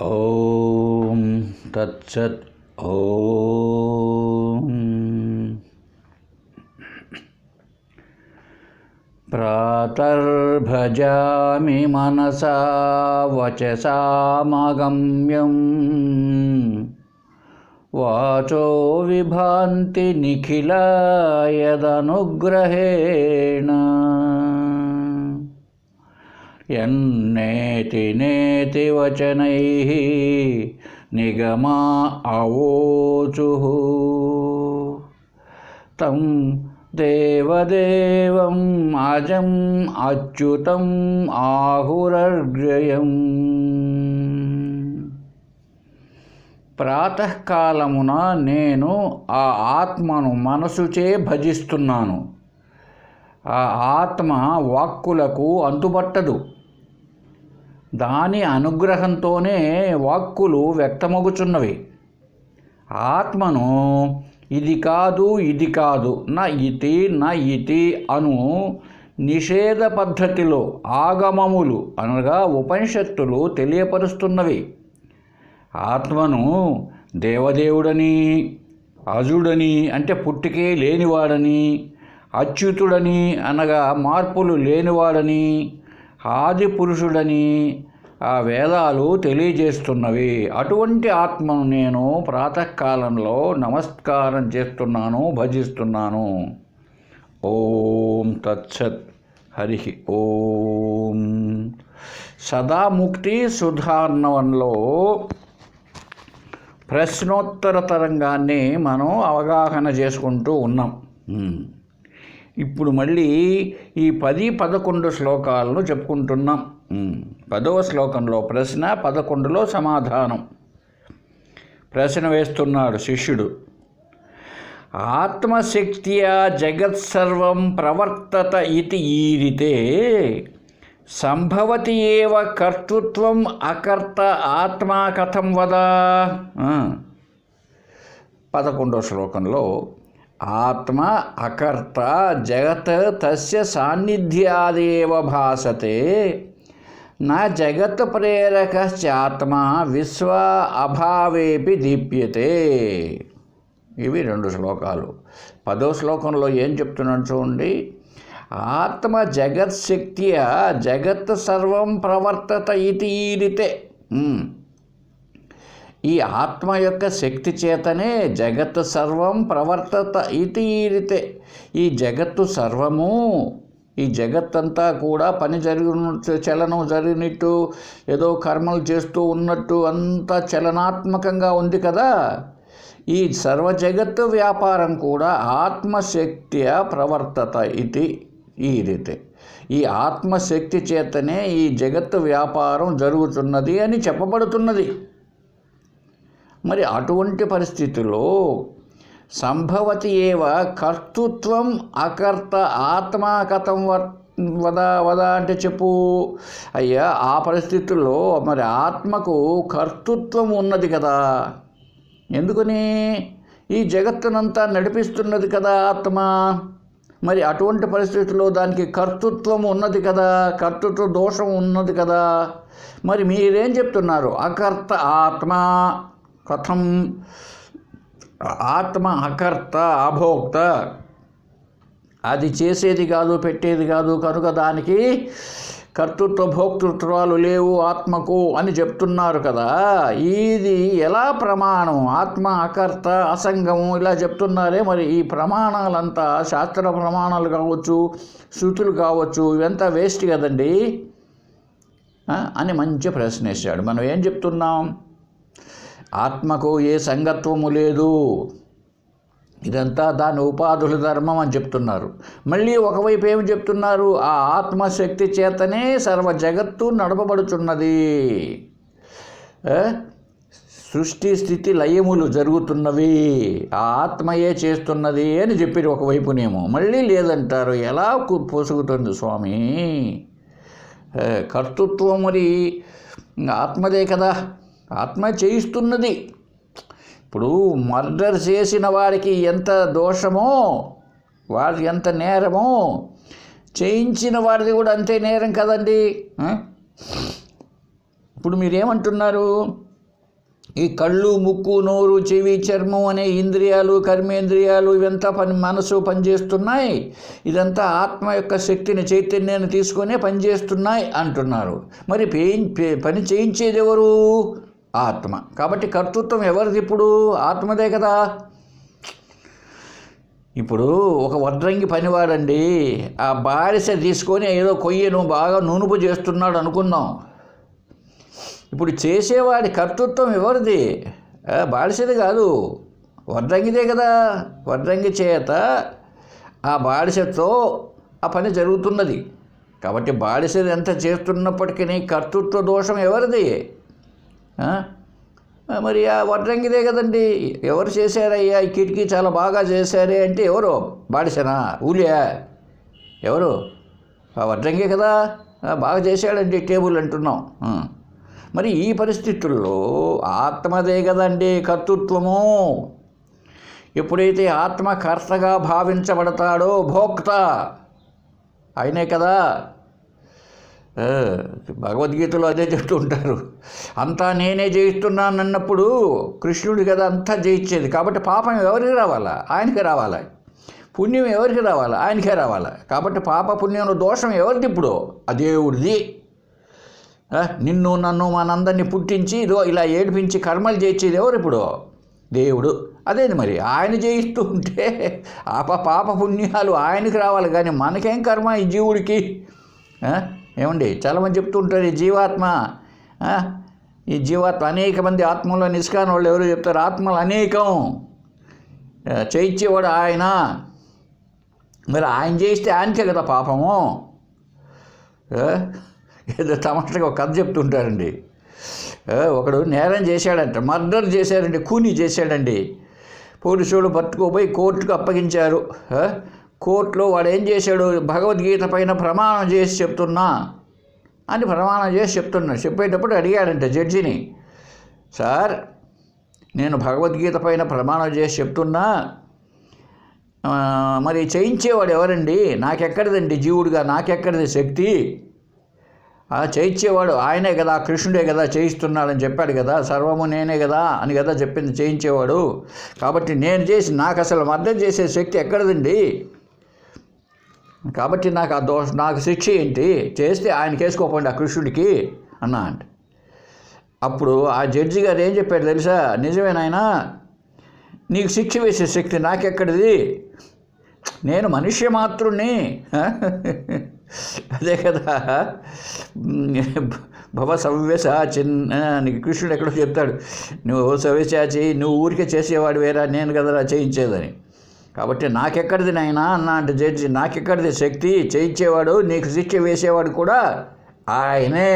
ఓం తత్సత్. ఓం ప్రాతర్భజామి మనసా వచసామగమ్యం వాచో విభాంతి నిఖిల యదనుగ్రహేణ యన్నేతి నేతి వచనైః నిగమా అవోచుః తం దేవదేవం అజం అచ్యుతం ఆహురర్గ్రయం. ప్రాతకాలమున నేను ఆ ఆత్మను మనసుచే భజిస్తున్నాను. ఆ ఆత్మ వాక్కులకు అంతుపట్టదు. దాని అనుగ్రహంతోనే వాక్కులు వ్యక్తమగుచున్నవి. ఆత్మను ఇది కాదు ఇది కాదు, న ఇతి అను నిషేధ పద్ధతిలో ఆగమములు అనగా ఉపనిషత్తులు తెలియపరుస్తున్నవి. ఆత్మను దేవదేవుడని, అజుడని అంటే పుట్టికే లేనివాడని, అచ్యుతుడని అనగా మార్పులు లేనివాడని, ఆది పురుషుడని ఆ వేదాలు తెలియజేస్తున్నవి. అటువంటి ఆత్మను నేను ప్రాతకాలంలో నమస్కారం చేస్తున్నాను, భజిస్తున్నాను. ఓం తత్సత్. హరి ఓం. సదాముక్తి సుధార్ణవంలో ప్రశ్నోత్తర తరంగాన్ని మనం అవగాహన చేసుకుంటూ ఉన్నాం. ఇప్పుడు మళ్ళీ ఈ 10-11 శ్లోకాలను చెప్పుకుంటున్నాం. 10వ శ్లోకంలో ప్రశ్న, 11లో సమాధానం. ప్రశ్న వేస్తున్నాడు శిష్యుడు. ఆత్మశక్త్యా జగత్సర్వం ప్రవర్తత ఇతి ఈరితే సంభవతి ఏవ కర్తృత్వం అకర్త ఆత్మా కథం వద. 11వ శ్లోకంలో ఆత్మ అకర్త జగత్ తస్య సాన్నిధ్యాదేవ భాసతే నా జగత్ ప్రేరకశ్చాత్మా విశ్వ అభావేపి దీప్యతే. ఇవి 2 శ్లోకాలు. 10వ శ్లోకంలో ఏం చెప్తున్నాడు చూడండి. ఆత్మ జగత్శక్త్యా జగత్ సర్వం ప్రవర్తత ఇతి ఈరితే. ఈ ఆత్మ యొక్క శక్తి చేతనే జగత్ సర్వం ప్రవర్తత ఇతి ఈరితే. ఈ జగత్తు సర్వము, ఈ జగత్తంతా కూడా పని చలనం జరిగినట్టు, ఏదో కర్మలు చేస్తూ ఉన్నట్టు అంతా చలనాత్మకంగా ఉంది కదా. ఈ సర్వ జగత్తు వ్యాపారం కూడా ఆత్మశక్త్యా ప్రవర్తత ఇతి ఈరితే. ఈ ఆత్మశక్తి చేతనే ఈ జగత్తు వ్యాపారం జరుగుతున్నది అని చెప్పబడుతున్నది. మరి అటువంటి పరిస్థితుల్లో సంభవతి ఏవ కర్తృత్వం అకర్త ఆత్మా కథం వద అంటే చెప్పు. అయ్యా, ఆ పరిస్థితుల్లో మరి ఆత్మకు కర్తృత్వం ఉన్నది కదా. ఎందుకని? ఈ జగత్తునంతా నడిపిస్తున్నది కదా ఆత్మ. మరి అటువంటి పరిస్థితుల్లో దానికి కర్తృత్వం ఉన్నది కదా, కర్తృత్వ దోషం ఉన్నది కదా. మరి మీరేం చెప్తున్నారు? అకర్త ఆత్మ కథం. ఆత్మ అకర్త, అభోక్త, అది చేసేది కాదు, పెట్టేది కాదు, కనుక దానికి కర్తృత్వ భోక్తృత్వాలు లేవు ఆత్మకు అని చెప్తున్నారు కదా. ఇది ఎలా ప్రమాణం? ఆత్మ అకర్త, అసంగము ఇలా చెప్తున్నారే. మరి ఈ ప్రమాణాలంతా శాస్త్ర ప్రమాణాలు కావచ్చు, శృతులు కావచ్చు, ఇవంతా వేస్ట్ కదండి అని మంచి ప్రశ్న వేశాడు. మనం ఏం చెప్తున్నాం? ఆత్మకు ఏ సంగత్వము లేదు, ఇదంతా దాని ఉపాధుల ధర్మం అని చెప్తున్నారు. మళ్ళీ ఒకవైపు ఏమి చెప్తున్నారు? ఆ ఆత్మశక్తి చేతనే సర్వ జగత్తు నడపబడుచున్నది, సృష్టి స్థితి లయములు జరుగుతున్నవి, ఆ ఆత్మయే చేస్తున్నది అని చెప్పారు ఒకవైపునేమో. మళ్ళీ లేదంటారు. ఎలా పొసుగుతుంది స్వామి? కర్తృత్వం మరి ఆత్మదే కదా, ఆత్మ చేయిస్తున్నది. ఇప్పుడు మర్డర్ చేసిన వాడికి ఎంత దోషమో, వాడికి ఎంత నేరమో, చేయించిన వాడిది కూడా అంతే నేరం కదండి. ఇప్పుడు మీరేమంటున్నారు? ఈ కళ్ళు, ముక్కు, నోరు, చెవి, చర్మం అనే ఇంద్రియాలు, కర్మేంద్రియాలు ఇవంతా మనసు పనిచేస్తున్నాయి. ఇదంతా ఆత్మ యొక్క శక్తిని, చైతన్యాన్ని తీసుకొనే పనిచేస్తున్నాయి అంటున్నారు. మరి పని చేయించేది ఎవరు? ఆత్మ. కాబట్టి కర్తృత్వం ఎవరిది? ఇప్పుడు ఆత్మదే కదా. ఇప్పుడు ఒక వడ్రంగి పనివాడండి ఆ బాడిస తీసుకొని ఏదో కొయ్యను బాగా నునుపు చేస్తున్నాడు అనుకుందాం. ఇప్పుడు చేసేవాడి కర్తృత్వం ఎవరిది? బాడిసది కాదు, వడ్రంగిదే కదా. వడ్రంగి చేత ఆ బాడిసతో ఆ పని జరుగుతున్నది. కాబట్టి బాడిసది ఎంత చేస్తున్నప్పటికీ కర్తృత్వ దోషం ఎవరిది? మరి ఆ వడ్రంగిదే కదండి. ఎవరు చేశారయ్యా ఈ కిటికీ చాలా బాగా చేశారే అంటే ఎవరు? బాడిసనా? ఊలియా? ఎవరు? ఆ వడ్రంగే కదా. బాగా చేశాడండి టేబుల్ అంటున్నాం. మరి ఈ పరిస్థితుల్లో ఆత్మదే కదండి కర్తృత్వము. ఎప్పుడైతే ఆత్మ కర్తగా భావించబడతాడో భోక్త ఆయనే కదా. భగవద్గీతలో అదే చెప్తూ ఉంటారు. అంతా నేనే జయిస్తున్నాను అన్నప్పుడు కృష్ణుడి కదా అంతా జయించేది. కాబట్టి పాపం ఎవరికి రావాలా? ఆయనకే రావాలి. పుణ్యం ఎవరికి రావాలా? ఆయనకే రావాలి. కాబట్టి పాప పుణ్యంలో దోషం ఎవరిది? ఇప్పుడు ఆ దేవుడిది. నిన్ను నన్ను మనందరినీ పుట్టించి ఇదో ఇలా ఏడిపించి కర్మలు చేయించేది ఎవరు? ఇప్పుడు దేవుడు. అదేంటి మరి ఆయన జయిస్తూ ఉంటే పాప పుణ్యాలు ఆయనకి రావాలి కానీ మనకేం కర్మ ఈ జీవుడికి? ఏమండి, చాలామంది చెప్తూ ఉంటారు ఈ జీవాత్మ అనేక మంది ఆత్మలో నిష్కాని వాళ్ళు ఎవరు చెప్తారు? ఆత్మలు అనేకం, చేయించేవాడు ఆయన. మరి ఆయన చేయిస్తే ఆయనకే కదా పాపము. ఏదో తమాషగా ఒక కథ చెప్తుంటారండి. ఒకడు నేరం చేశాడంట, మర్డర్ చేశాడండి, కూనీ చేశాడండి. పోలీసులు పట్టుకోపోయి కోర్టుకు అప్పగించారు. కోర్టులో వాడు ఏం చేశాడు? భగవద్గీత పైన ప్రమాణం చేసి చెప్తున్నా అని ప్రమాణం చేసి చెప్పేటప్పుడు అడిగాడంట జడ్జిని, సార్ నేను భగవద్గీత పైన ప్రమాణం చేసి చెప్తున్నా, మరి చేయించేవాడు ఎవరండి? నాకెక్కడిదండి జీవుడిగా, నాకెక్కడిది శక్తి? చేయించేవాడు ఆయనే కదా, కృష్ణుడే కదా చేయిస్తున్నాడని చెప్పాడు కదా, సర్వము నేనే కదా అని కదా చెప్పింది చేయించేవాడు. కాబట్టి నేను చేసి నాకు అసలు మర్డర్ చేసే శక్తి ఎక్కడదండి? కాబట్టి నాకు శిక్ష ఏంటి? చేస్తే ఆయన కేసుకోపోండి ఆ కృష్ణుడికి అన్నా అంట. అప్పుడు ఆ జడ్జి గారు ఏం చెప్పాడు తెలుసా? నిజమేనాయనా, నీకు శిక్ష వేసే శక్తి నాకెక్కడిది? నేను మనుష్య మాత్రుణ్ణి. అదే కదా భవ సవ్యసాచిన్ నీకు కృష్ణుడు ఎక్కడో చెప్తాడు, నువ్వు సవ్యసాచి, నువ్వు ఊరికే చేసేవాడు వేరా, నేను కదరా చేయించేదని. కాబట్టి నాకెక్కడిది నాయనా అన్నా అంటే జడ్జి, నాకెక్కడిది శక్తి? చేయించేవాడు, నీకు శిక్ష వేసేవాడు కూడా ఆయనే,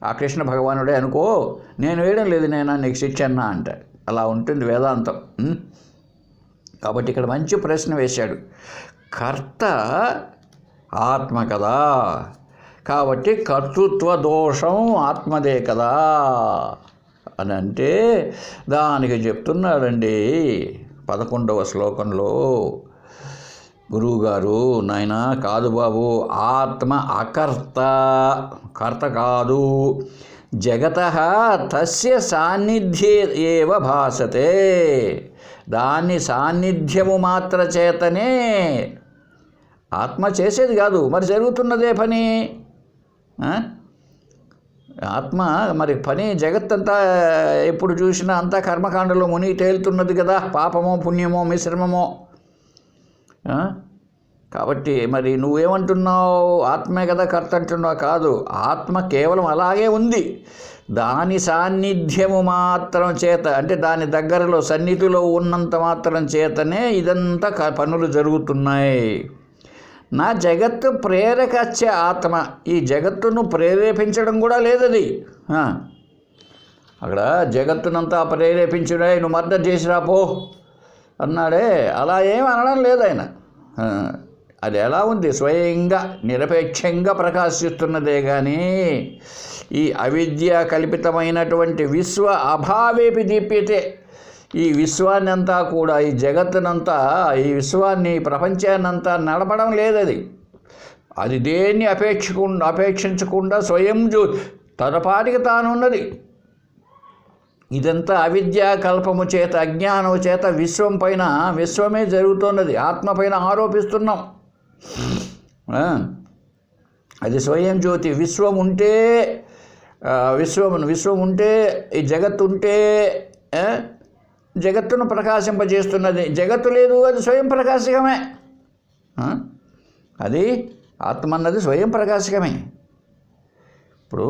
ఆ కృష్ణ భగవానుడే అనుకో, నేను వేయడం లేదు నేనా నీకు శిక్ష అన్నా అంట. అలా ఉంటుంది వేదాంతం. కాబట్టి ఇక్కడ మంచి ప్రశ్న వేశాడు. కర్త ఆత్మ కదా, కాబట్టి కర్తృత్వ దోషం ఆత్మదే కదా అని అంటే దానికి చెప్తున్నాడండి 11వ శ్లోకంలో గురువుగారు, నాయన కాదు బాబు, ఆత్మ అకర్త, కర్త కాదు. జగతః తస్య సాన్నిధ్యే ఏవ భాసతే, దాన్ని సాన్నిధ్యము మాత్ర చేతనే, ఆత్మ చేసేది కాదు, మరి జరుగుతున్నదే పని. ఆత్మ మరి పని జగత్తంతా ఎప్పుడు చూసినా అంతా కర్మకాండలో మునిగి తేలుతున్నది కదా, పాపమో పుణ్యమో మిశ్రమమో. కాబట్టి మరి నువ్వేమంటున్నావు? ఆత్మే కదా కర్త అంటున్నావు. కాదు, ఆత్మ కేవలం అలాగే ఉంది, దాని సాన్నిధ్యము మాత్రం చేత, అంటే దాని దగ్గరలో సన్నిధిలో ఉన్నంత మాత్రం చేతనే ఇదంతా పనులు జరుగుతున్నాయి. నా జగత్తు ప్రేరకచ్చే ఆత్మ, ఈ జగత్తును ప్రేరేపించడం కూడా లేదది. అక్కడ జగత్తునంతా ప్రేరేపించుడే, నువ్వు మర్డర్ చేసిరా పో అన్నాడే, అలా ఏం అనడం లేదు ఆయన. అది ఎలా ఉంది? స్వయంగా నిరపేక్షంగా ప్రకాశిస్తున్నదే కానీ ఈ అవిద్య కల్పితమైనటువంటి విశ్వ అభావేపి దీప్యతే, ఈ విశ్వాన్ని అంతా కూడా, ఈ జగత్తునంతా, ఈ విశ్వాన్ని, ప్రపంచాన్నంతా నడపడం లేదది. అది దేన్ని అపేక్షించకుండా స్వయం తన పాటికి తానున్నది. ఇదంతా అవిద్యా కల్పము చేత, అజ్ఞానము చేత విశ్వం పైన, విశ్వమే జరుగుతున్నది, ఆత్మ పైన ఆరోపిస్తున్నాం. అది స్వయం జ్యోతి. విశ్వం ఉంటే, విశ్వం ఉంటే, ఈ జగత్తు ఉంటే జగత్తును ప్రకాశింపజేస్తున్నది. జగత్తు లేదు, అది స్వయం ప్రకాశకమే. అది ఆత్మ అన్నది స్వయం ప్రకాశకమే. ఇప్పుడు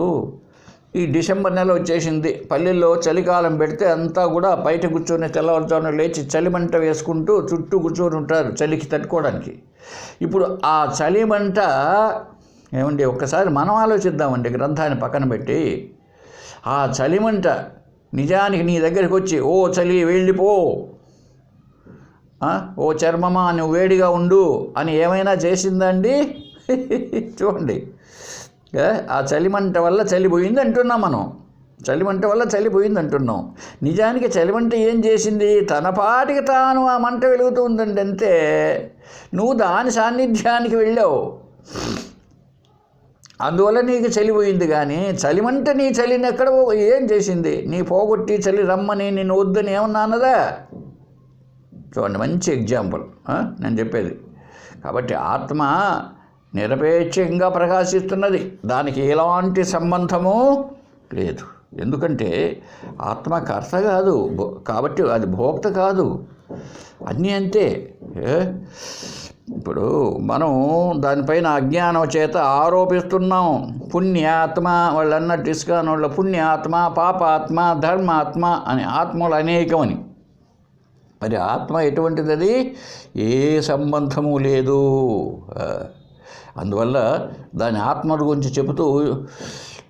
ఈ డిసెంబర్ నెల వచ్చేసింది, పల్లెల్లో చలికాలం పెడితే అంతా కూడా బయట కూర్చొని తెల్లవారుజామున లేచి చలిమంట వేసుకుంటూ చుట్టూ కూర్చొని ఉంటారు చలికి తట్టుకోవడానికి. ఇప్పుడు ఆ చలిమంట ఏమండి, ఒక్కసారి మనం ఆలోచిద్దామండి, గ్రంథాన్ని పక్కన పెట్టి. ఆ చలిమంట నిజానికి నీ దగ్గరికి వచ్చి, ఓ చలి వెళ్ళిపో, ఓ చర్మమా నువ్వు వేడిగా ఉండు అని ఏమైనా చేసిందండి? చూడండి, ఆ చలిమంట వల్ల చలిపోయింది అంటున్నాం మనం. చలిమంట వల్ల చలిపోయింది అంటున్నాం. నిజానికి చలిమంట ఏం చేసింది? తన పాటికి తాను ఆ మంట వెలుగుతూ ఉందండి, అంతే. నువ్వు దాని సాన్నిధ్యానికి వెళ్ళావు, అందువల్ల నీకు చలిపోయింది. కానీ చలిమంట నీ చలిని ఎక్కడ ఏం చేసింది? నీ పోగొట్టి చలి రమ్మని నిన్ను వద్దని ఏమన్నా అన్నదా? చూడండి, మంచి ఎగ్జాంపుల్ నేను చెప్పేది. కాబట్టి ఆత్మ నిరపేక్షంగా ప్రకాశిస్తున్నది, దానికి ఎలాంటి సంబంధము లేదు. ఎందుకంటే ఆత్మ కర్త కాదు, కాబట్టి అది భోక్త కాదు, అన్నీ అంతే. ఇప్పుడు మనం దానిపైన అజ్ఞానం చేత ఆరోపిస్తున్నాం. పుణ్యాత్మ, వాళ్ళు అన్నట్టు ఇస్కాన్ వాళ్ళ పుణ్యాత్మ, పాపాత్మ, ధర్మాత్మ అని ఆత్మలు అనేకమని. మరి ఆత్మ ఎటువంటిది? అది ఏ సంబంధము లేదు. అందువల్ల దాని ఆత్మ గురించి చెబుతూ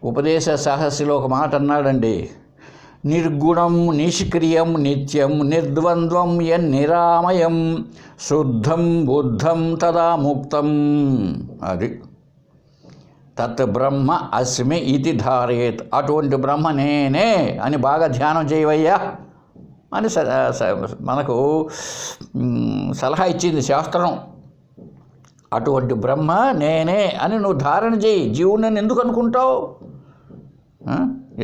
ఉపదేశ సాహస్యలో ఒక మాట అన్నాడండి, నిర్గుణం నిష్క్రియం నిత్యం నిర్ద్వంద్వం యన్నిరామయం శుద్ధం బుద్ధం తదా ముక్తం. అది తత్ బ్రహ్మ అస్మి ఇది ధారయేత్. అటువంటి బ్రహ్మ నేనే అని బాగా ధ్యానం చేయవయ్యా అని మనకు సలహా ఇచ్చింది శాస్త్రం. అటువంటి బ్రహ్మ నేనే అని నువ్వు ధారణ చేయి. జీవుని ఎందుకు అనుకుంటావు?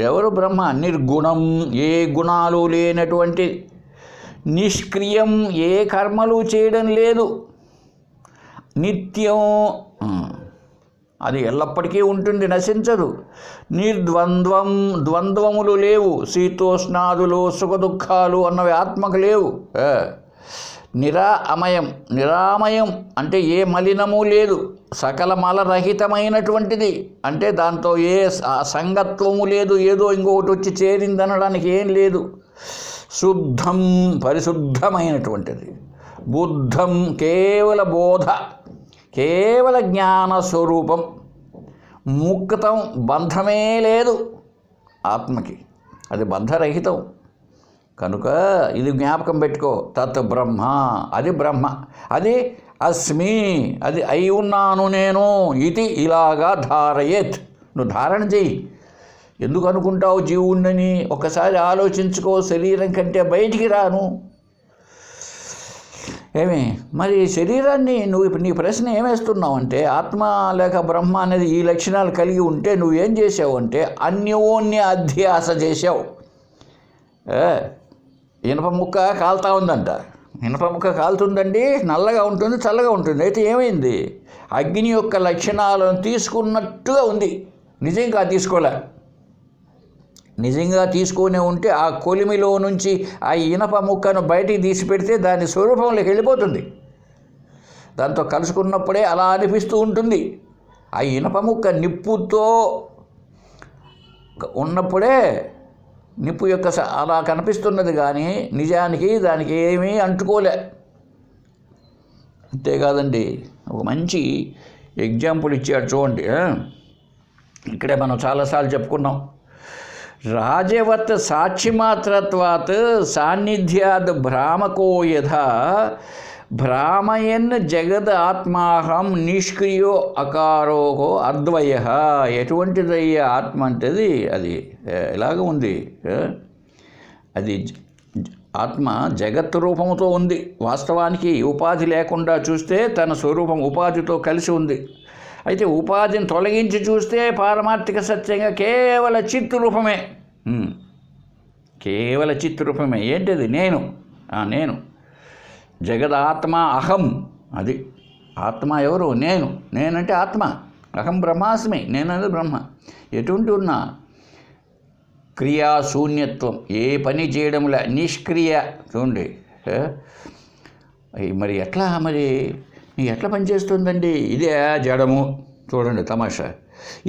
ఎవరు బ్రహ్మ? నిర్గుణం, ఏ గుణాలు లేనటువంటి, నిష్క్రియం, ఏ కర్మలు చేయడం లేదు, నిత్యం, అది ఎల్లప్పటికీ ఉంటుంది, నశించదు. నిర్ద్వంద్వం, ద్వంద్వములు లేవు, శీతోష్ణాదులు సుఖదుఖాలు అన్నవి ఆత్మకు లేవు. నిరామయం, నిరామయం అంటే ఏ మలినము లేదు, సకల మలరహితమైనటువంటిది, అంటే దాంతో ఏ సంగత్వము లేదు, ఏదో ఇంకొకటి వచ్చి చేరిందనడానికి ఏం లేదు. శుద్ధం, పరిశుద్ధమైనటువంటిది. బుద్ధం, కేవల బోధ, కేవల జ్ఞానస్వరూపం. ముక్తం, బంధమే లేదు ఆత్మకి, అది బంధరహితం. కనుక ఇది జ్ఞాపకం పెట్టుకో. తత్ బ్రహ్మ, అది బ్రహ్మ, అది అస్మి, అది అయి ఉన్నాను నేను, ఇది ఇలాగా ధారయేత్. నువ్వు ధారణ చెయ్యి. ఎందుకు అనుకుంటావు జీవుణ్ణని? ఒకసారి ఆలోచించుకో. శరీరం కంటే బయటికి రాను. ఏమి మరి శరీరాన్ని నువ్వు ఇప్పుడు నీ ప్రశ్న ఏమేస్తున్నావు అంటే, ఆత్మ లేక బ్రహ్మ అనేది ఈ లక్షణాలు కలిగి ఉంటే నువ్వేం చేసావు అంటే అన్యోన్య అధ్యాస చేసావు. ఇనప ముక్క కాలుతా ఉందంట. ఇనప ముక్క కాలుతుందండి, నల్లగా ఉంటుంది, చల్లగా ఉంటుంది. అయితే ఏమైంది? అగ్ని యొక్క లక్షణాలను తీసుకున్నట్టుగా ఉంది. నిజంగా తీసుకోలే. నిజంగా తీసుకునే ఉంటే ఆ కొలిమిలో నుంచి ఆ ఇనప ముక్కను బయటికి తీసి పెడితే దాని స్వరూపంలోకి వెళ్ళిపోతుంది. దాంతో కలుసుకున్నప్పుడే అలా అనిపిస్తూ ఉంటుంది. ఆ ఇనప ముక్క నిప్పుతో ఉన్నప్పుడే నిప్పు యొక్క అలా కనిపిస్తున్నది, కానీ నిజానికి దానికి ఏమీ అంటుకోలే. అంతేకాదండి, ఒక మంచి ఎగ్జాంపుల్ ఇచ్చాడు చూడండి. ఇక్కడే మనం చాలాసార్లు చెప్పుకున్నాం. రాజవత్ సాక్షిమాత్రత్వాత్ సాన్నిధ్యాద్ భ్రామకో యథా భ్రామయన్ జగద్ ఆత్మాహం నిష్క్రియో అకారోహో అద్వయ. ఎటువంటిదయ్యా ఆత్మ అంటేది? అది ఎలాగ ఉంది? అది ఆత్మ జగత్ రూపముతో ఉంది. వాస్తవానికి ఉపాధి లేకుండా చూస్తే తన స్వరూపం ఉపాధితో కలిసి ఉంది. అయితే ఉపాధిని తొలగించి చూస్తే పారమార్థిక సత్యంగా కేవల చిత్తు రూపమే. కేవల చిత్రూపమే. ఏంటిది? నేను. జగదాత్మ అహం. అది ఆత్మ ఎవరు? నేనంటే ఆత్మ. అహం బ్రహ్మాస్మి, నేనది బ్రహ్మ. ఎటువంటి ఉన్నా క్రియాశూన్యత్వం, ఏ పని చేయడంలా నిష్క్రియ. చూడండి మరి ఎట్లా పనిచేస్తుందండి? ఇదే జడము. చూడండి తమాషా.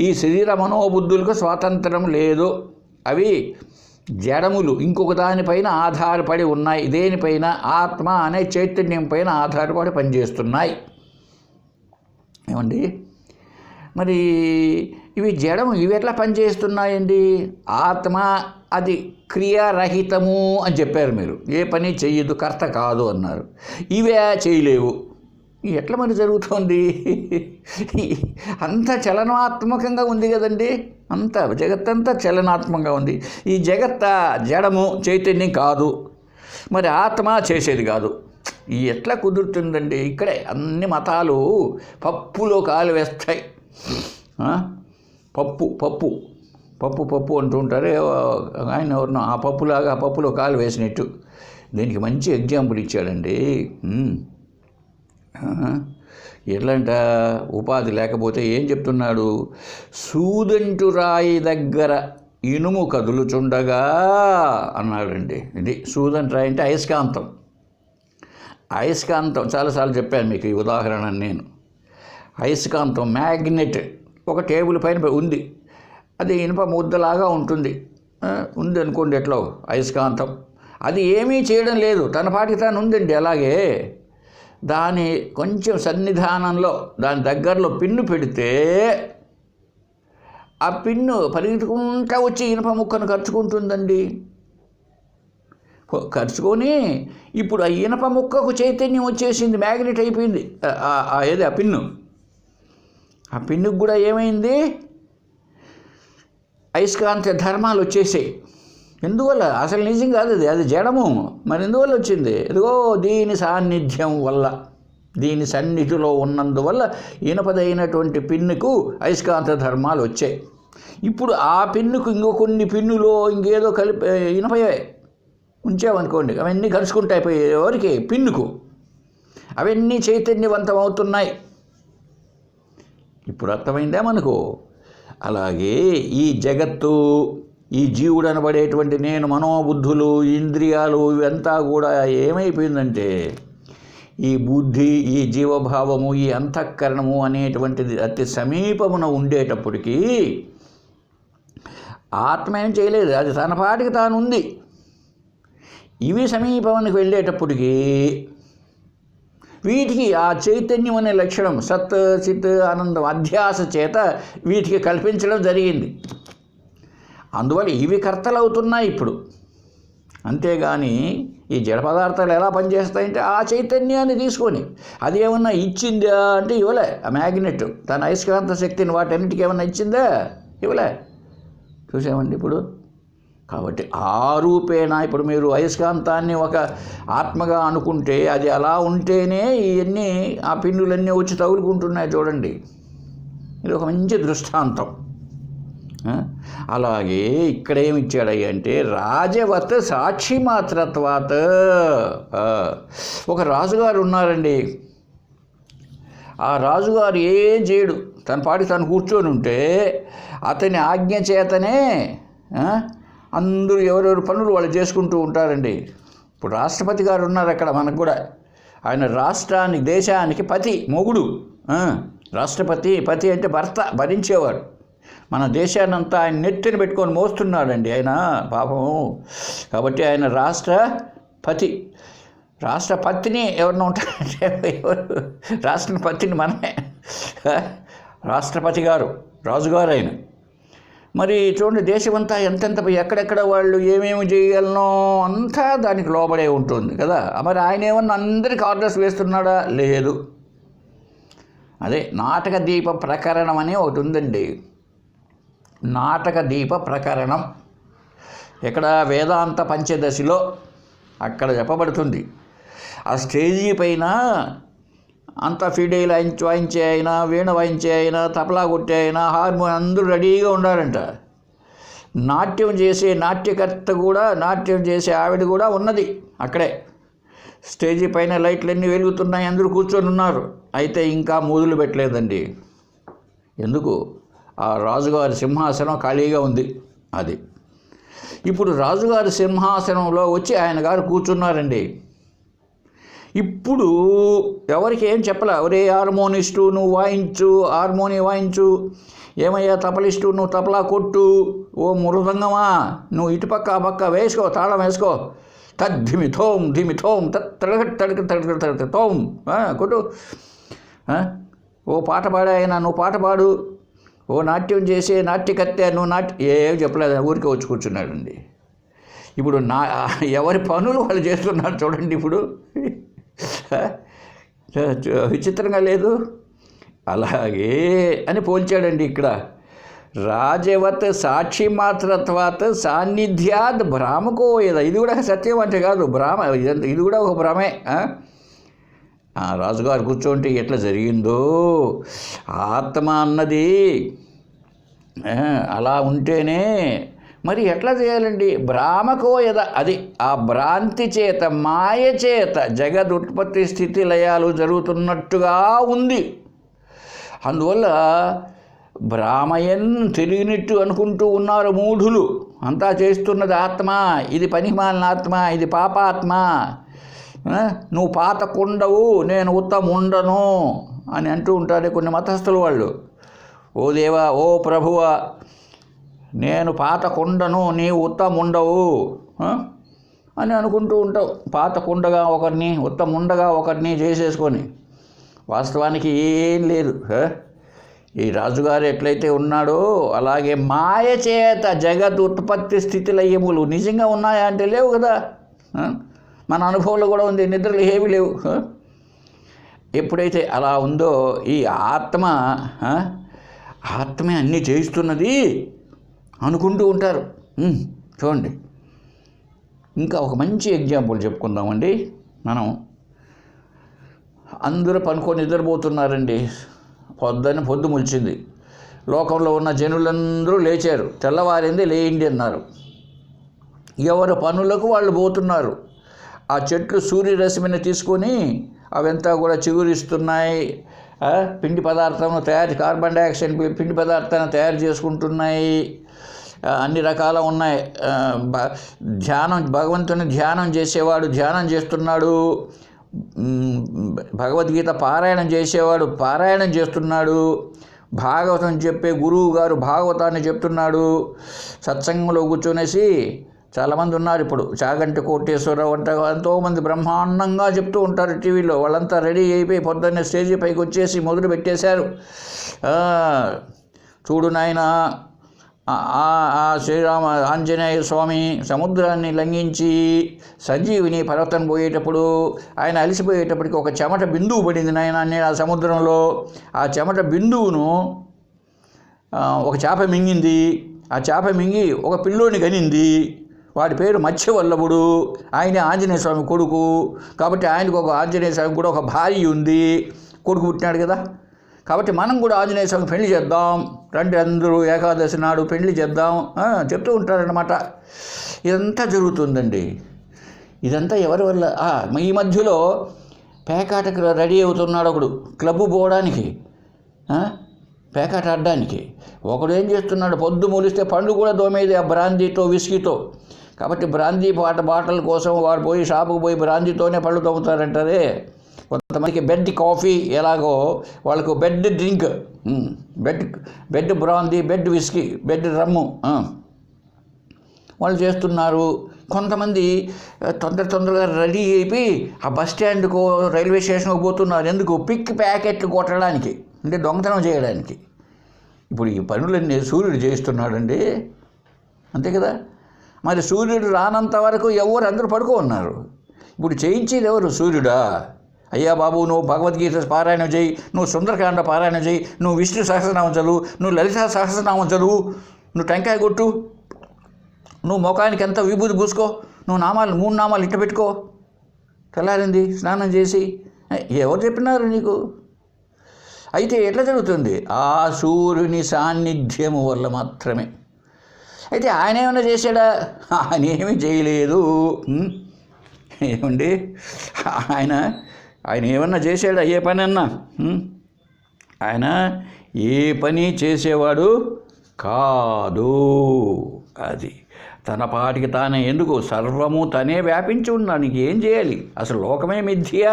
ఈ శరీర మనోబుద్ధులకు స్వాతంత్రం లేదు. అవి జడములు, ఇంకొక దానిపైన ఆధారపడి ఉన్నాయి. దేనిపైన? ఆత్మ అనే చైతన్యం పైన ఆధారపడి పనిచేస్తున్నాయి. ఏమండి? మరి ఇవి జడము, ఇవి ఎట్లా పనిచేస్తున్నాయండి? ఆత్మ అది క్రియారహితము అని చెప్పారు మీరు. ఏ పని చెయ్యదు, కర్త కాదు అన్నారు. ఇవే చేయలేవు. ఎట్లా మరి జరుగుతోంది? అంత చలనాత్మకంగా ఉంది కదండి. జగత్తంతా చలనాత్మకంగా ఉంది. ఈ జగత్త జడము, చైతన్యం కాదు. మరి ఆత్మ చేసేది కాదు. ఎట్లా కుదురుతుందండి? ఇక్కడే అన్ని మతాలు పప్పులో కాలు వేస్తాయి. పప్పు అంటూ ఉంటారు. ఆయన ఎవరినో ఆ పప్పులో కాలు వేసినట్టు. దీనికి మంచి ఎగ్జాంపుల్ ఇచ్చాడండి. ఎట్లంట? ఉపాధి లేకపోతే ఏం చెప్తున్నాడు? సూదంటు రాయి దగ్గర ఇనుము కదులుచుండగా అన్నాడండి. ఇది సూదంటు రాయి అంటే అయస్కాంతం. చాలాసార్లు చెప్పాను మీకు ఈ ఉదాహరణ. నేను అయస్కాంతం, మ్యాగ్నెట్ ఒక టేబుల్ పైన ఉంది. అది ఇనుప ముద్దలాగా ఉంటుంది అనుకోండి. ఎట్లా అయస్కాంతం అది ఏమీ చేయడం లేదు, తన పాటికి తాను ఉందండి. అలాగే దాని కొంచెం సన్నిధానంలో, దాని దగ్గరలో పిన్ను పెడితే ఆ పిన్ను పరిగెత్తుకుంటా వచ్చి ఇనుప ముక్కను ఖర్చుకుంటుందండి. ఖర్చుకొని ఇప్పుడు ఆ ఇనుప ముక్కకు చైతన్యం వచ్చేసింది, మ్యాగ్నెట్ అయిపోయింది. ఏది? ఆ పిన్ను. ఆ పిన్నుకు కూడా ఏమైంది? అయస్కాంత ధర్మాలు వచ్చేసాయి. ఎందువల్ల? అసలు నిజం కాదు అది జడము. మరి ఎందువల్ల వచ్చింది? ఇదిగో దీని సాన్నిధ్యం వల్ల, దీని సన్నిధిలో ఉన్నందువల్ల ఇనపదైనటువంటి పిన్నుకు అయస్కాంత ధర్మాలు వచ్చాయి. ఇప్పుడు ఆ పిన్నుకు ఇంకో కొన్ని పిన్నులో ఇంకేదో కలిపి ఇనపయ్యే ఉంచామనుకోండి, అవన్నీ కలుసుకుంటాయి. ఎవరికి? పిన్నుకు. అవన్నీ చైతన్యవంతం అవుతున్నాయి. ఇప్పుడు అర్థమైందా మనకు? అలాగే ఈ జగత్తు, ఈ జీవుడు అనబడేటువంటి నేను, మనోబుద్ధులు, ఇంద్రియాలు, ఇవంతా కూడా ఏమైపోయిందంటే ఈ బుద్ధి, ఈ జీవభావము, ఈ అంతఃకరణము అనేటువంటిది అతి సమీపమున ఉండేటప్పటికీ ఆత్మ ఏం చేయలేదు, అది తన పాటికి తాను ఉంది. ఇవి సమీపమునికి వెళ్ళేటప్పటికీ వీటికి ఆ చైతన్యం అనే లక్షణం, సత్ చిత్ ఆనందం అధ్యాస చేత వీటికి కల్పించడం జరిగింది. అందువల్ల ఇవి కర్తలవుతున్నాయి ఇప్పుడు. అంతేగాని ఈ జడ పదార్థాలు ఎలా పనిచేస్తాయంటే ఆ చైతన్యాన్ని తీసుకొని అది ఏమన్నా ఇచ్చిందా అంటే ఇవ్వలే. ఆ మ్యాగ్నెట్ తన అయస్కాంత శక్తిని వాటన్నిటికీ ఏమన్నా ఇచ్చిందా? ఇవ్వలే. చూసామండి ఇప్పుడు. కాబట్టి ఆ రూపేణ ఇప్పుడు మీరు అయస్కాంతాన్ని ఒక ఆత్మగా అనుకుంటే అది అలా ఉంటేనే ఇవన్నీ ఆ పిన్నులన్నీ వచ్చి తగులుకుంటున్నాయి. చూడండి, ఇది ఒక మంచి దృష్టాంతం. అలాగే ఇక్కడ ఏమి ఇచ్చాడయ్య అంటే రాజవత్ సాక్షి మాత్రత్వాత్. ఒక రాజుగారు ఉన్నారండి. ఆ రాజుగారు ఏం చేయడు, తన పాటికి తను కూర్చొని ఉంటే అతని ఆజ్ఞ చేతనే అందరూ ఎవరెవరు పనులు వాళ్ళు చేసుకుంటూ ఉంటారండి. ఇప్పుడు రాష్ట్రపతి గారు ఉన్నారు అక్కడ మనకు కూడా. ఆయన రాష్ట్రానికి, దేశానికి పతి, మొగుడు. రాష్ట్రపతి, పతి అంటే భర్త, భరించేవాడు. మన దేశాన్నంతా ఆయన నెత్తిని పెట్టుకొని మోస్తున్నాడండి ఆయన పాపం. కాబట్టి ఆయన రాష్ట్రపతి. రాష్ట్రపతిని ఎవరినో ఉంటారంటే రాష్ట్రపతిని మనమే. రాష్ట్రపతి గారు, రాజుగారు ఆయన. మరి చూడండి, దేశమంతా ఎంతెంత ఎక్కడెక్కడ వాళ్ళు ఏమేమి చేయాలనో అంతా దానికి లోబడే ఉంటుంది కదా. మరి ఆయన ఏమన్నా అందరికీ ఆర్డర్స్ వేస్తున్నాడా? లేదు. అదే నాటక దీప ప్రకరణం అని ఒకటి ఉందండి. నాటక దీప ప్రకరణం ఇక్కడ వేదాంత పంచదశిలో అక్కడ చెప్పబడుతుంది. ఆ స్టేజీ పైన అంత ఫిడేల్ వాయించే అయినా, వీణ వాయించే అయినా, తబలా కొట్టే అయినా, హార్మోన్ అందరూ రెడీగా ఉండాలంట. నాట్యం చేసే నాట్యకర్త కూడా, నాట్యం చేసే ఆవిడ కూడా ఉన్నది అక్కడే. స్టేజీ పైన లైట్లన్నీ వెలుగుతున్నాయి, అందరూ కూర్చొని ఉన్నారు. అయితే ఇంకా మొదలు పెట్టలేదండి. ఎందుకు? ఆ రాజుగారి సింహాసనం ఖాళీగా ఉంది. అది ఇప్పుడు రాజుగారి సింహాసనంలో వచ్చి ఆయన గారు కూర్చున్నారండి. ఇప్పుడు ఎవరికి ఏం చెప్పలే, ఒరే హార్మోనిస్టు నువ్వు వాయించు, హార్మోని వాయించు, ఏమయ్యా తపలిస్టు నువ్వు తపలా కొట్టు, ఓ మృదంగమా నువ్వు ఇటుపక్క ఆ పక్క వేసుకో, తాళం వేసుకో, తద్ధిమిథోం ధిమిథోం తడగ తడగ తడగ తడగ తోం కొట్టు, ఓ పాట పాడే ఆయన నువ్వు పాట పాడు, ఓ నాట్యం చేసే నాట్యకర్త నువ్వు ఏం చెప్పలేదు, ఊరికే వచ్చి కూర్చున్నాడండి. ఇప్పుడు ఎవరి పనులు వాళ్ళు చేస్తున్నారు చూడండి. ఇప్పుడు విచిత్రంగా లేదు? అలాగే అని పోల్చాడండి ఇక్కడ. రాజవత్ సాక్షి మాత్రత్వాత్ సాన్నిధ్యాద్ భ్రామకో ఏదా. ఇది కూడా సత్యం అంటే కాదు, భ్రామ, ఇది కూడా ఒక భ్రమే. రాజుగారు కూర్చోంటే ఎట్లా జరిగిందో ఆత్మ అన్నది అలా ఉంటేనే మరి ఎట్లా చేయాలండి? భ్రామకోయద, అది ఆ భ్రాంతి చేత, మాయ చేత జగదుత్పత్తి స్థితి లయాలు జరుగుతున్నట్టుగా ఉంది. అందువల్ల భ్రామయన్ తెలియనట్టు అనుకుంటూ ఉన్నారు మూఢులు. అంతా చేస్తున్నది ఆత్మ, ఇది పనిమాలిన ఆత్మ, ఇది పాపాత్మ, నువ్వు పాత కుండవు నేను ఉత్తముండను అని అంటూ ఉంటారు కొన్ని మతస్థులు వాళ్ళు. ఓ దేవా, ఓ ప్రభువా, నేను పాత కుండను నీవు ఉత్తముండవు అని అనుకుంటూ ఉంటావు. పాత కుండగా ఒకరిని, ఉత్తముండగా ఒకరిని చేసేసుకొని, వాస్తవానికి ఏం లేదు. ఈ రాజుగారు ఎట్లయితే ఉన్నాడో అలాగే మాయ చేత జగత్ ఉత్పత్తి స్థితిలయములు నిజంగా ఉన్నాయా అంటే లేవు కదా. మన అనుభవంలో కూడా ఉంది, నిద్రలు ఏమీ లేవు. ఎప్పుడైతే అలా ఉందో ఈ ఆత్మే అన్నీ చేయిస్తున్నది అనుకుంటూ ఉంటారు. చూడండి, ఇంకా ఒక మంచి ఎగ్జాంపుల్ చెప్పుకుందామండి. మనం అందరూ పనుకొని నిద్రపోతున్నారండి. పొద్దు ములిచింది, లోకంలో ఉన్న జనులందరూ లేచారు, తెల్లవారింది లేయండి అన్నారు. ఎవరి పనులకు వాళ్ళు పోతున్నారు. ఆ చెట్లు సూర్యరశ్మిని తీసుకొని అవంతా కూడా చిగురిస్తున్నాయి, పిండి పదార్థం కార్బన్ డైఆక్సైడ్ పిండి పదార్థాన్ని తయారు చేసుకుంటున్నాయి, అన్ని రకాల ఉన్నాయి. భగవంతుని ధ్యానం చేసేవాడు ధ్యానం చేస్తున్నాడు, భగవద్గీత పారాయణం చేసేవాడు పారాయణం చేస్తున్నాడు, భాగవతం చెప్పే గురువు గారు భాగవతాన్ని చెప్తున్నాడు. సత్సంగంలో కూర్చొనేసి చాలామంది ఉన్నారు ఇప్పుడు, చాగంటి కోటేశ్వరరావు అంటే ఎంతోమంది బ్రహ్మాండంగా చెప్తూ ఉంటారు టీవీలో. వాళ్ళంతా రెడీ అయిపోయి పొద్దున్నే స్టేజీ పైకి వచ్చేసి మొదలు పెట్టేశారు. చూడు నాయన, శ్రీరామ ఆంజనేయ స్వామి సముద్రాన్ని లంఘించి సంజీవిని పర్వతం పోయేటప్పుడు ఆయన అలసిపోయేటప్పటికి ఒక చెమట బిందువు పడింది నాయన నేను ఆ సముద్రంలో. ఆ చెమట బిందువును ఒక చేప మింగింది, ఆ చేప మింగి ఒక పిల్లోని గనింది. వాడి పేరు మత్స్యవల్లభుడు, ఆయన ఆంజనేయ స్వామి కొడుకు. కాబట్టి ఆయనకు ఒక ఆంజనేయ స్వామి కూడా ఒక భార్య ఉంది, కొడుకు పుట్టినాడు కదా. కాబట్టి మనం కూడా ఆంజనేయ స్వామి పెళ్లి చేద్దాం రండి, అందరూ ఏకాదశి నాడు పెళ్లి చేద్దాం చెప్తూ ఉంటారన్నమాట. ఇదంతా జరుగుతుందండి. ఇదంతా ఎవరి వల్ల? ఈ మధ్యలో పేకాటకు రెడీ అవుతున్నాడు ఒకడు, క్లబ్బు పోవడానికి, పేకాట ఆడడానికి. ఒకడు ఏం చేస్తున్నాడు, పొద్దు మూలిస్తే పండు కూడా దోమేది ఆ బ్రాందీతో విస్కీతో. కాబట్టి బ్రాందీ బాటల కోసం వాడు పోయి షాపుకు పోయి బ్రాందీతోనే పళ్ళు తవ్వుతారంటారే. కొంతమందికి బెడ్ కాఫీ ఎలాగో వాళ్ళకు bed drink, bed brandy, bed whisky, bed rum వాళ్ళు చేస్తున్నారు. కొంతమంది తొందరగా రెడీ అయిపోయి ఆ బస్ స్టాండ్కో రైల్వే స్టేషన్కి పోతున్నారు. ఎందుకు? పిక్ ప్యాకెట్లు కొట్టడానికి, అంటే దొంగతనం చేయడానికి. ఇప్పుడు ఈ పనులన్నీ సూర్యుడు చేస్తున్నాడండి, అంతే కదా. మరి సూర్యుడు రానంత వరకు ఎవరు అందరూ పడుకో ఉన్నారు. ఇప్పుడు చేయించేది ఎవరు? సూర్యుడా? అయ్యా బాబు, నువ్వు భగవద్గీత పారాయణం చేయి, నువ్వు సుందరకాండ పారాయణం చేయి, నువ్వు విష్ణు సహస్రనామం చదువు, నువ్వు లలితా సహస్రనామం చదువు, నువ్వు టెంకాయ కొట్టు, నువ్వు ముఖానికి ఎంత విభూతి పూసుకో, నువ్వు 3 నామాలు ఇట్ట పెట్టుకో, తెల్లారింది స్నానం చేసి. ఎవరు చెప్పినారు నీకు? అయితే ఎట్లా జరుగుతుంది? ఆ సూర్యుని సాన్నిధ్యము వల్ల మాత్రమే. అయితే ఆయన ఏమైనా చేశాడా? ఆయన ఏమీ చేయలేదు. ఏమండి, ఆయన ఏమన్నా చేశాడా? ఏ పని అన్నా? ఆయన ఏ పని చేసేవాడు కాదు. అది తన పాటికి తానే ఎందుకు సర్వము తనే వ్యాపించి ఉన్నాడు. నీకు ఏం చేయాలి? అసలు లోకమే మిథ్య.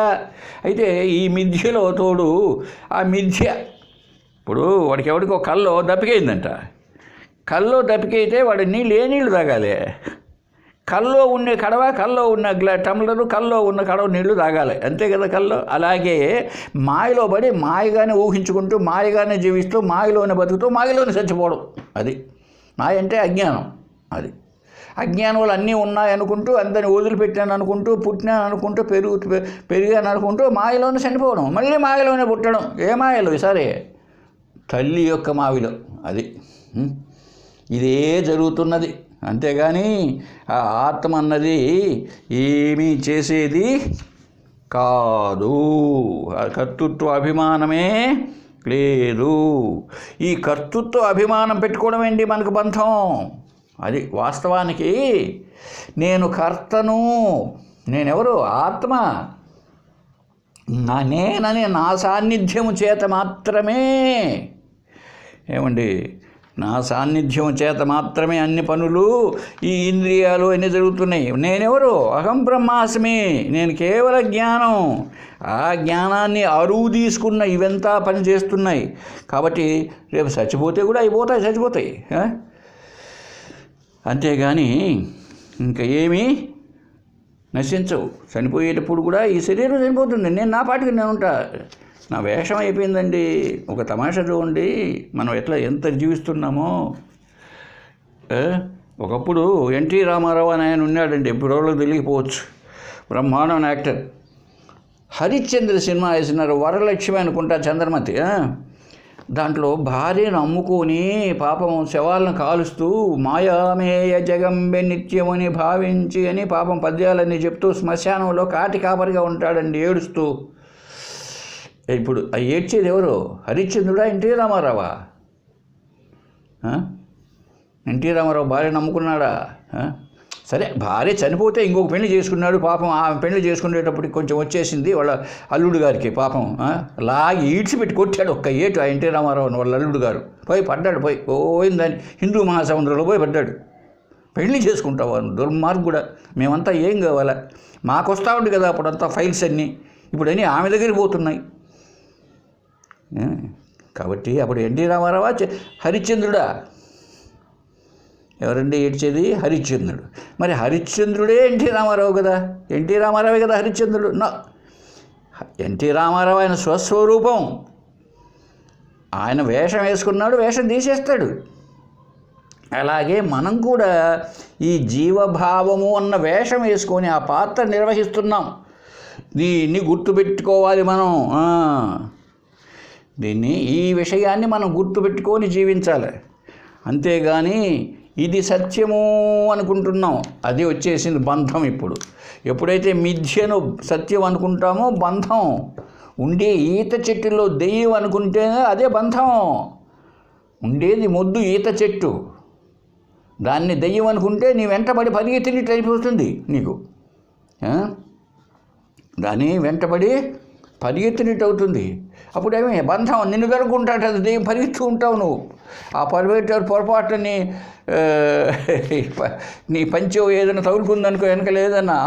అయితే ఈ మిథ్యలో తోడు ఆ మిథ్య, ఇప్పుడు వాడికి ఎవడికో కల్లో దప్పికైందంట. కల్లో దప్పికైతే వాడు నీళ్ళు తాగాలి. కల్లో ఉండే కడవ, కల్లో ఉన్న టమ్లరు, కల్లో ఉన్న కడవ నీళ్లు తాగాలి, అంతే కదా కల్లో. అలాగే మాయలో పడి మాయగానే ఊహించుకుంటూ, మాయగానే జీవిస్తూ, మాయలోనే బతుకుతూ, మాయలోనే చచ్చిపోవడం. అది మాయ అంటే అజ్ఞానం. అది అజ్ఞానంలో అన్నీ ఉన్నాయనుకుంటూ, అందరిని వదిలిపెట్టాను అనుకుంటూ, పుట్టినాను అనుకుంటూ, పెరిగాను అనుకుంటూ మాయలోనే చనిపోవడం, మళ్ళీ మాయలోనే పుట్టడం. ఏ మాయలో? సరే, తల్లి యొక్క మావిలో. అది ఇదే జరుగుతున్నది. అంతేగాని ఆ ఆత్మ అన్నది ఏమీ చేసేది కాదు. కర్తృత్వ అభిమానమే లేదు. ఈ కర్తృత్వ అభిమానం పెట్టుకోవడం ఏంటి మనకు బంధం? అది వాస్తవానికి నేను కర్తను, నేనెవరు? ఆత్మ. నేనని నా సాన్నిధ్యము చేత మాత్రమే, ఏమండి, నా సాన్నిధ్యం చేత మాత్రమే అన్ని పనులు, ఈ ఇంద్రియాలు అన్నీ జరుగుతున్నాయి. నేనెవరు? అహం బ్రహ్మాస్మి. నేను కేవల జ్ఞానం. ఆ జ్ఞానాన్ని అరువు తీసుకున్న ఇవంతా పని చేస్తున్నాయి. కాబట్టి రేపు చచ్చిపోతే కూడా అయిపోతాయి, చచ్చిపోతాయి. అంతేగాని ఇంకా ఏమీ నశించవు. చనిపోయేటప్పుడు కూడా ఈ శరీరం చనిపోతుంది. నేను నా పాటికి నేను ఉంటా. నా వేషం అయిపోయిందండి. ఒక తమాషా చూడండి, మనం ఎంత జీవిస్తున్నామో. ఒకప్పుడు ఎన్టీ రామారావు అని ఆయన ఉన్నాడండి, ఎప్పుడు రోజులకు తెలియకపోవచ్చు, బ్రహ్మాండం యాక్టర్. హరిశ్చంద్ర సినిమా వేసినారు, వరలక్ష్మి అనుకుంటా, చంద్రమతి. దాంట్లో భార్యను అమ్ముకొని పాపం శవాలను కాలుస్తూ మాయామేయ జగంబె నిత్యమని భావించి అని పాపం పద్యాలన్నీ చెప్తూ శ్మశానంలో కాటి కాపరిగా ఉంటాడండి, ఏడుస్తూ. ఇప్పుడు ఆ ఏడ్చేది ఎవరు? హరిశ్చంద్రుడా, ఎన్టీ రామారావా? ఎన్టీ రామారావు భార్య నమ్ముకున్నాడా? సరే, భార్య చనిపోతే ఇంకొక పెళ్లి చేసుకున్నాడు. పాపం ఆ పెళ్లి చేసుకునేటప్పటికి కొంచెం వచ్చేసింది వాళ్ళ అల్లుడు గారికి. పాపం లాగి ఈడ్చిపెట్టి కొట్టాడు ఒక్క ఏటు ఆ ఎన్టీ రామారావు వాళ్ళ అల్లుడు గారు. పోయి పడ్డాడు, పోయిందని హిందూ మహాసముద్రంలో పోయి పడ్డాడు. పెళ్లి చేసుకుంటావు దుర్మార్గుడా, మేమంతా ఏం కావాలా? మాకు వస్తూ ఉంది కదా అప్పుడంతా ఫైల్స్ అన్నీ, ఇప్పుడు అన్నీ ఆమె దగ్గరికి పోతున్నాయి. కాబట్టి అప్పుడు ఎన్టీ రామారావా, హరిశ్చంద్రుడా? ఎవరండి ఏడ్చేది? హరిశ్చంద్రుడు. మరి హరిశ్చంద్రుడే ఎన్టీ రామారావు కదా, ఎన్టీ రామారావే కదా హరిశ్చంద్రుడు. ఎన్టీ రామారావు ఆయన స్వస్వరూపం. ఆయన వేషం వేసుకున్నాడు, వేషం తీసేస్తాడు. అలాగే మనం కూడా ఈ జీవభావము అన్న వేషం వేసుకొని ఆ పాత్ర నిర్వహిస్తున్నాం. దీన్ని గుర్తుపెట్టుకోవాలి మనం. ఈ విషయాన్ని మనం గుర్తుపెట్టుకొని జీవించాలి. అంతేగాని ఇది సత్యము అనుకుంటున్నాం, అది వచ్చేసింది బంధం. ఇప్పుడు ఎప్పుడైతే మిథ్యను సత్యం అనుకుంటామో బంధం. ఉండే ఈత చెట్టులో దెయ్యం అనుకుంటే అదే బంధం. ఉండేది మొద్దు ఈత చెట్టు, దాన్ని దెయ్యం అనుకుంటే నీ వెంటబడి పరిగెత్తినట్టు అయిపోతుంది నీకు. దాన్ని వెంటబడి పరిగెత్తినట్టు అవుతుంది. అప్పుడేమి బంధం నిన్ను దొరుకుంటాడు, అది దెయ్యం పరిగెత్తు ఉంటావు నువ్వు. ఆ పొరపాటుని నీ పంచో ఏదైనా తగులుకుందనుకో, వెనక లేదన్నా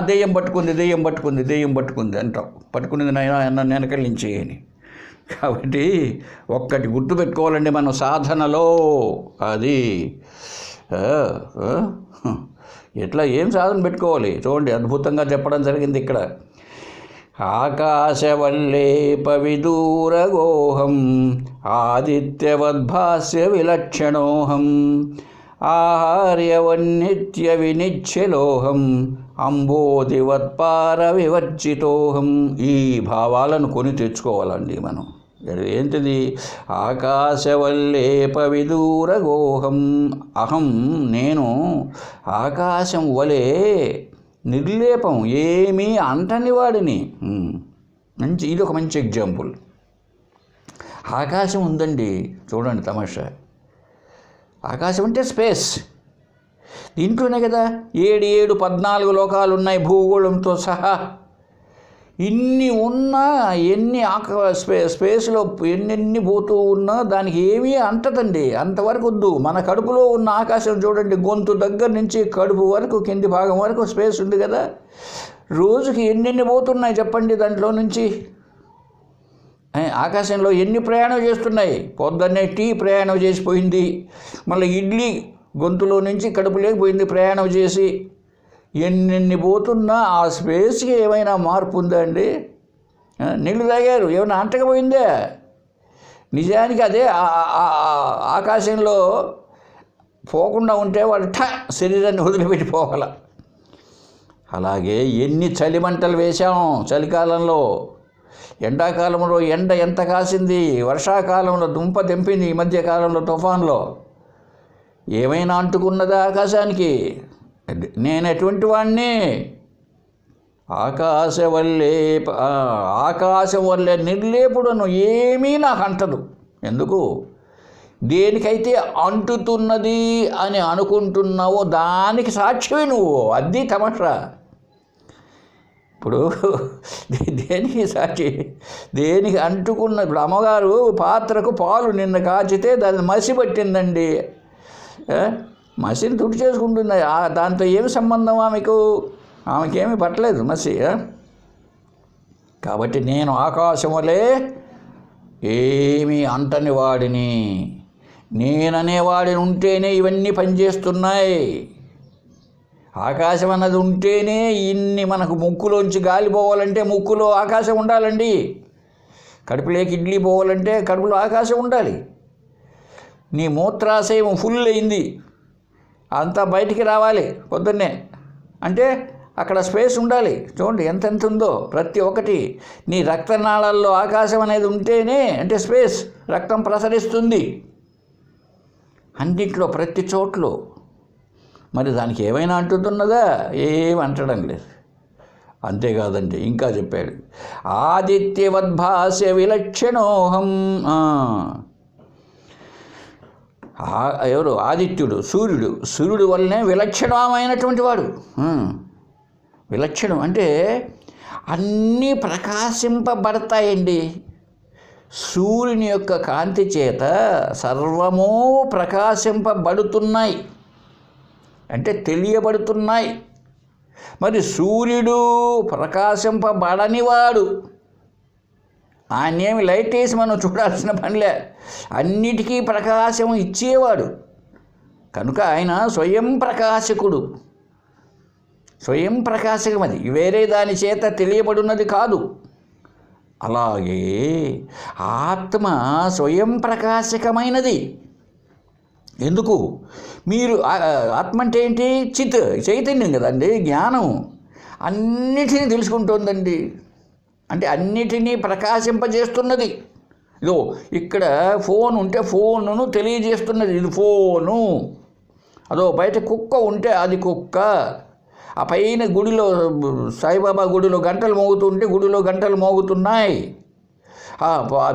దెయ్యం పట్టుకుంది అంటావు. పట్టుకునేది నన్ను వెనకల నుంచి అని. కాబట్టి ఒక్కటి గుర్తుపెట్టుకోవాలండి మనం సాధనలో. అది ఎట్లా ఏం సాధన పెట్టుకోవాలి చూడండి, అద్భుతంగా చెప్పడం జరిగింది ఇక్కడ. ఆకాశవల్లేప విదూరగోహం ఆదిత్యవద్భాస్య విలక్షణోహం ఆహార్యవన్నిత్య వినిశ్చలోహం అంబోధివత్పార వివర్జితోహం. ఈ భావాలను కొని తెచ్చుకోవాలండి మనం. ఏంటిది? ఆకాశవల్లేప విదూరగోహం. అహం నేను ఆకాశం వలె నిర్లేపం, ఏమీ అంటని వాడిని. ఇది ఒక మంచి ఎగ్జాంపుల్. ఆకాశం ఉందండి, చూడండి తమాషా. ఆకాశం అంటే స్పేస్, దీంట్లోనే కదా 14 లోకాలు ఉన్నాయి భూగోళంతో సహా. ఇన్ని ఉన్నా ఎన్ని స్పేస్లో ఎన్నెన్ని పోతూ ఉన్నా దానికి ఏమీ అంటదండి. అంతవరకు వద్దు. మన కడుపులో ఉన్న ఆకాశం చూడండి, గొంతు దగ్గర నుంచి కడుపు వరకు కింది భాగం వరకు స్పేస్ ఉంది కదా. రోజుకి ఎన్నెన్ని పోతున్నాయి చెప్పండి దాంట్లో నుంచి. ఆకాశంలో ఎన్ని ప్రయాణం చేస్తున్నాయి. పొద్దున్నే టీ ప్రయాణం చేసిపోయింది, మళ్ళీ ఇడ్లీ గొంతులో నుంచి కడుపులోకి పోయింది ప్రయాణం చేసి. ఎన్నెన్ని పోతున్నా ఆ స్పేస్కి ఏమైనా మార్పు ఉందా అండి? నీళ్ళు తాగారు, ఏమైనా అంటకపోయిందే? నిజానికి అదే ఆకాశంలో పోకుండా ఉంటే వాడు శరీరాన్ని వదిలిపెట్టి పోగల. అలాగే ఎన్ని చలిమంటలు వేశాం చలికాలంలో, ఎండాకాలంలో ఎండ ఎంత కాసింది, వర్షాకాలంలో దుంప తెంపింది, ఈ మధ్యకాలంలో తుఫాన్లో. ఏమైనా అంటుకున్నదా ఆకాశానికి? నేను ఎటువంటి వాడిని? ఆకాశం వల్లే నిర్లేపుడను, ఏమీ నాకు అంటదు. ఎందుకు? దేనికైతే అంటుతున్నది అని అనుకుంటున్నావో దానికి సాక్ష్యమే నువ్వు. అది తమాషా. ఇప్పుడు దేనికి సాక్షి? దేనికి అంటుకున్న? ఇప్పుడు అమ్మగారు పాత్రకు పాలు నిన్న కాచితే దాన్ని మసి పట్టిందండి. మసిని తుడి చేసుకుంటుంది. దాంతో ఏమి సంబంధం ఆమెకు? ఆమెకేమీ పట్టలేదు మసి. కాబట్టి నేను ఆకాశం వలె ఏమీ అంటని వాడిని, నేననేవాడిని ఉంటేనే ఇవన్నీ పనిచేస్తున్నాయి. ఆకాశం అన్నది ఉంటేనే ఇన్ని. మనకు ముక్కులోంచి గాలి పోవాలంటే ముక్కులో ఆకాశం ఉండాలండి. కడుపులోకి ఇడ్లీ పోవాలంటే కడుపులో ఆకాశం ఉండాలి. నీ మూత్రాశయం ఫుల్ అయింది, అంతా బయటికి రావాలి పొద్దున్నే అంటే అక్కడ స్పేస్ ఉండాలి. చూడండి ఎంత ఉందో ప్రతి ఒక్కటి. నీ రక్తనాళాల్లో ఆకాశం అనేది ఉంటేనే అంటే స్పేస్, రక్తం ప్రసరిస్తుంది అన్నిట్లో ప్రతి చోట్లో. మరి దానికి ఏమైనా అంటుతున్నదా? ఏమి అంటడం లేదు. అంతేకాదండి, ఇంకా చెప్పాడు, ఆదిత్యవద్భాస్య విలక్షణోహం. ఎవరు? ఆదిత్యుడు, సూర్యుడు వల్లనే విలక్షణమైనటువంటి వాడు. విలక్షణం అంటే అన్నీ ప్రకాశింపబడతాయండి. సూర్యుని యొక్క కాంతి చేత సర్వము ప్రకాశింపబడుతున్నాయి అంటే తెలియబడుతున్నాయి. మరి సూర్యుడు ప్రకాశింపబడనివాడు, ఆయనేమి లైట్ వేసి మనం చూడాల్సిన పనిలే, అన్నిటికీ ప్రకాశం ఇచ్చేవాడు కనుక ఆయన స్వయం ప్రకాశకుడు. స్వయం ప్రకాశకం, అది వేరే దాని చేత తెలియబడినది కాదు. అలాగే ఆత్మ స్వయం ప్రకాశకమైనది. ఎందుకు? మీరు ఆత్మ అంటే ఏంటి? చైతన్యం కదండి, జ్ఞానం. అన్నిటినీ తెలుసుకుంటుందండి, అంటే అన్నిటినీ ప్రకాశింపజేస్తున్నది. ఇదో ఇక్కడ ఫోన్ ఉంటే ఫోనును తెలియజేస్తున్నది, ఇది ఫోను. అదో బయట కుక్క ఉంటే అది కుక్క. ఆ పైన గుడిలో సాయిబాబా గుడిలో గంటలు మోగుతుంటే గుడిలో గంటలు మోగుతున్నాయి.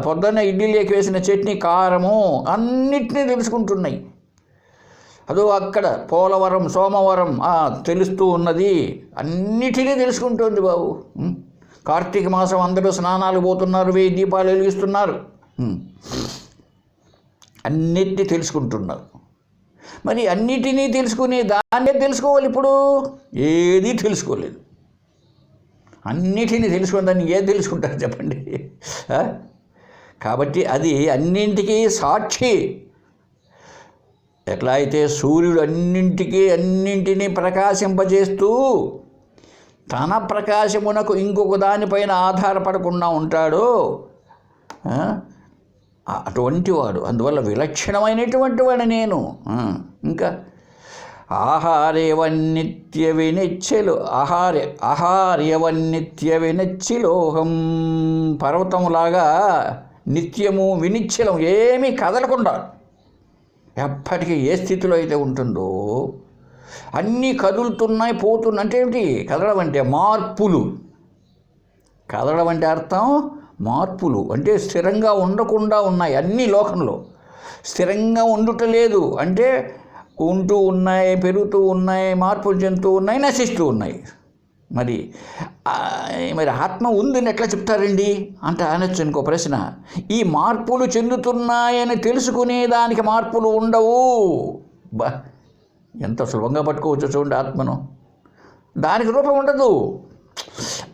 పొద్దున్న ఇడ్లీలోకి వేసిన చట్నీ కారము అన్నిటినీ తెలుసుకుంటున్నాయి. అదో అక్కడ పోలవరం సోమవరం తెలుస్తూ ఉన్నది, అన్నిటినీ తెలుసుకుంటుంది బాబు. కార్తీక మాసం అందరూ స్నానాలు పోతున్నారు, 1000 దీపాలు వెలిగిస్తున్నారు, అన్నిటినీ తెలుసుకుంటున్నారు. మరి అన్నిటినీ తెలుసుకుని దాన్నే తెలుసుకోవాలి. ఇప్పుడు ఏది తెలుసుకోలేదు, అన్నిటినీ తెలుసుకుని దాన్ని ఏది తెలుసుకుంటారు చెప్పండి? కాబట్టి అది అన్నింటికీ సాక్షి. ఎట్లా అయితే సూర్యుడు అన్నింటినీ ప్రకాశింపజేస్తూ తన ప్రకాశమునకు ఇంకొక దానిపైన ఆధారపడకుండా ఉంటాడో అటువంటి వాడు. అందువల్ల విలక్షణమైనటువంటి వాడు నేను. ఇంకా ఆహార్యవన్నిత్య వినిచ్చిలోహం. పర్వతములాగా నిత్యము వినిశ్చలం, ఏమీ కదలకుండా ఎప్పటికీ ఏ స్థితిలో అయితే ఉంటుందో అన్నీ కదులుతున్నాయి పోతున్నాయి. అంటే ఏమిటి కదలడం అంటే? మార్పులు. కదలడం అంటే అర్థం మార్పులు, అంటే స్థిరంగా ఉండకుండా ఉన్నాయి అన్ని లోకంలో. స్థిరంగా ఉండుటలేదు అంటే ఉంటూ ఉన్నాయి, పెరుగుతూ ఉన్నాయి, మార్పులు చెందుతూ ఉన్నాయి, నశిస్తూ ఉన్నాయి. మరి ఆత్మ ఉందని ఎట్లా చెప్తారండి అంటే అనొచ్చు ఇంకో ప్రశ్న. ఈ మార్పులు చెందుతున్నాయని తెలుసుకునేదానికి మార్పులు ఉండవు. ఎంత సులభంగా పట్టుకోవచ్చు చూడండి ఆత్మను. దానికి రూపం ఉండదు.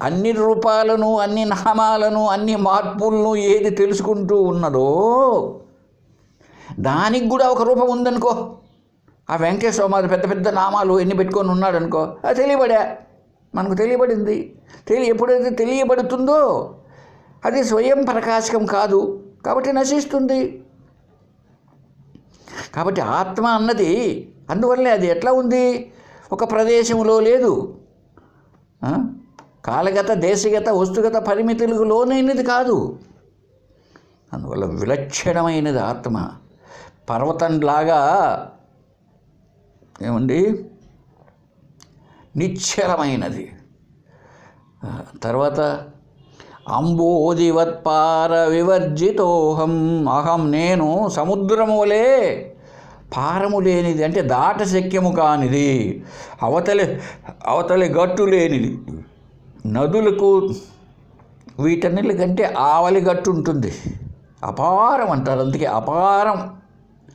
అన్ని రూపాలను, అన్ని నామాలను, అన్ని మార్పులను ఏది తెలుసుకుంటూ ఉన్నదో దానికి కూడా ఒక రూపం ఉందనుకో. ఆ వెంకటేశ్వర మాది పెద్ద పెద్ద నామాలు ఎన్ని పెట్టుకొని ఉన్నాడు అనుకో, అది తెలియబడా, మనకు తెలియబడింది. ఎప్పుడైతే తెలియబడుతుందో అది స్వయం ప్రకాశకం కాదు, కాబట్టి నశిస్తుంది. కాబట్టి ఆత్మ అన్నది అందువల్లే అది ఎట్లా ఉంది, ఒక ప్రదేశంలో లేదు, కాలగత, దేశగత, వస్తుగత పరిమితులకు లోనైనది కాదు. అందువల్ల విలక్షణమైనది ఆత్మ. పర్వతంలాగా ఏమండి నిశ్చలమైనది. తర్వాత అంబోధివత్పార వివర్జితోహం, అహం నేను సముద్రము వలె పారము లేనిది, అంటే దాట శక్యము కానిది, అవతలి గట్టు లేనిది. నదులకు వీటన్నిటికంటే ఆవలి గట్టు ఉంటుంది, అపారం అంటారు. అందుకే అపారం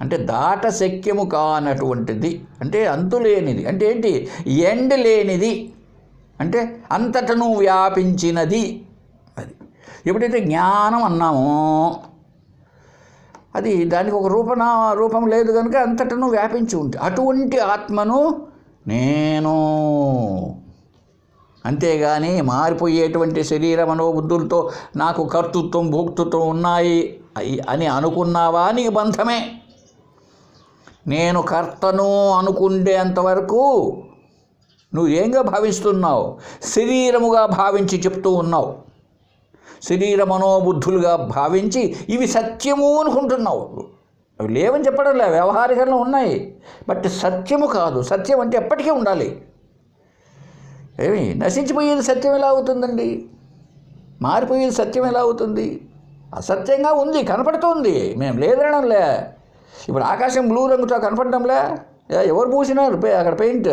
అంటే దాట శక్యము కానటువంటిది, అంటే అంతులేనిది. అంటే ఏంటి, ఎండ్ లేనిది, అంటే అంతటను వ్యాపించినది. అది ఎప్పుడైతే జ్ఞానం అన్నామో అది దానికి ఒక రూపం లేదు కనుక అంతటను వ్యాపించి ఉంది. అటువంటి ఆత్మను నేను, అంతేగాని మారిపోయేటువంటి శరీర మనోబుద్ధులతో నాకు కర్తృత్వం భోక్తృత్వం ఉన్నాయి అని అనుకున్నావా నీకు బంధమే. నేను కర్తను అనుకునేంతవరకు నువ్వు ఏంగా భావిస్తున్నావు, శరీరముగా భావించి చెప్తూ ఉన్నావు. శరీర మనోబుద్ధులుగా భావించి ఇవి సత్యము అనుకుంటున్నావు. అవి లేవని చెప్పడం లే, వ్యవహారికంలో ఉన్నాయి, బట్ సత్యము కాదు. సత్యం అంటే ఎప్పటికీ ఉండాలి. ఏమి నశించిపోయేది సత్యం ఎలా అవుతుందండి, మారిపోయేది సత్యం ఎలా అవుతుంది? అసత్యంగా ఉంది, కనపడుతుంది, మేము లేదనడంలే. ఇప్పుడు ఆకాశం బ్లూ రంగుతో కనపడడంలే, ఎవరు పూసినారు అక్కడ పెయింట్?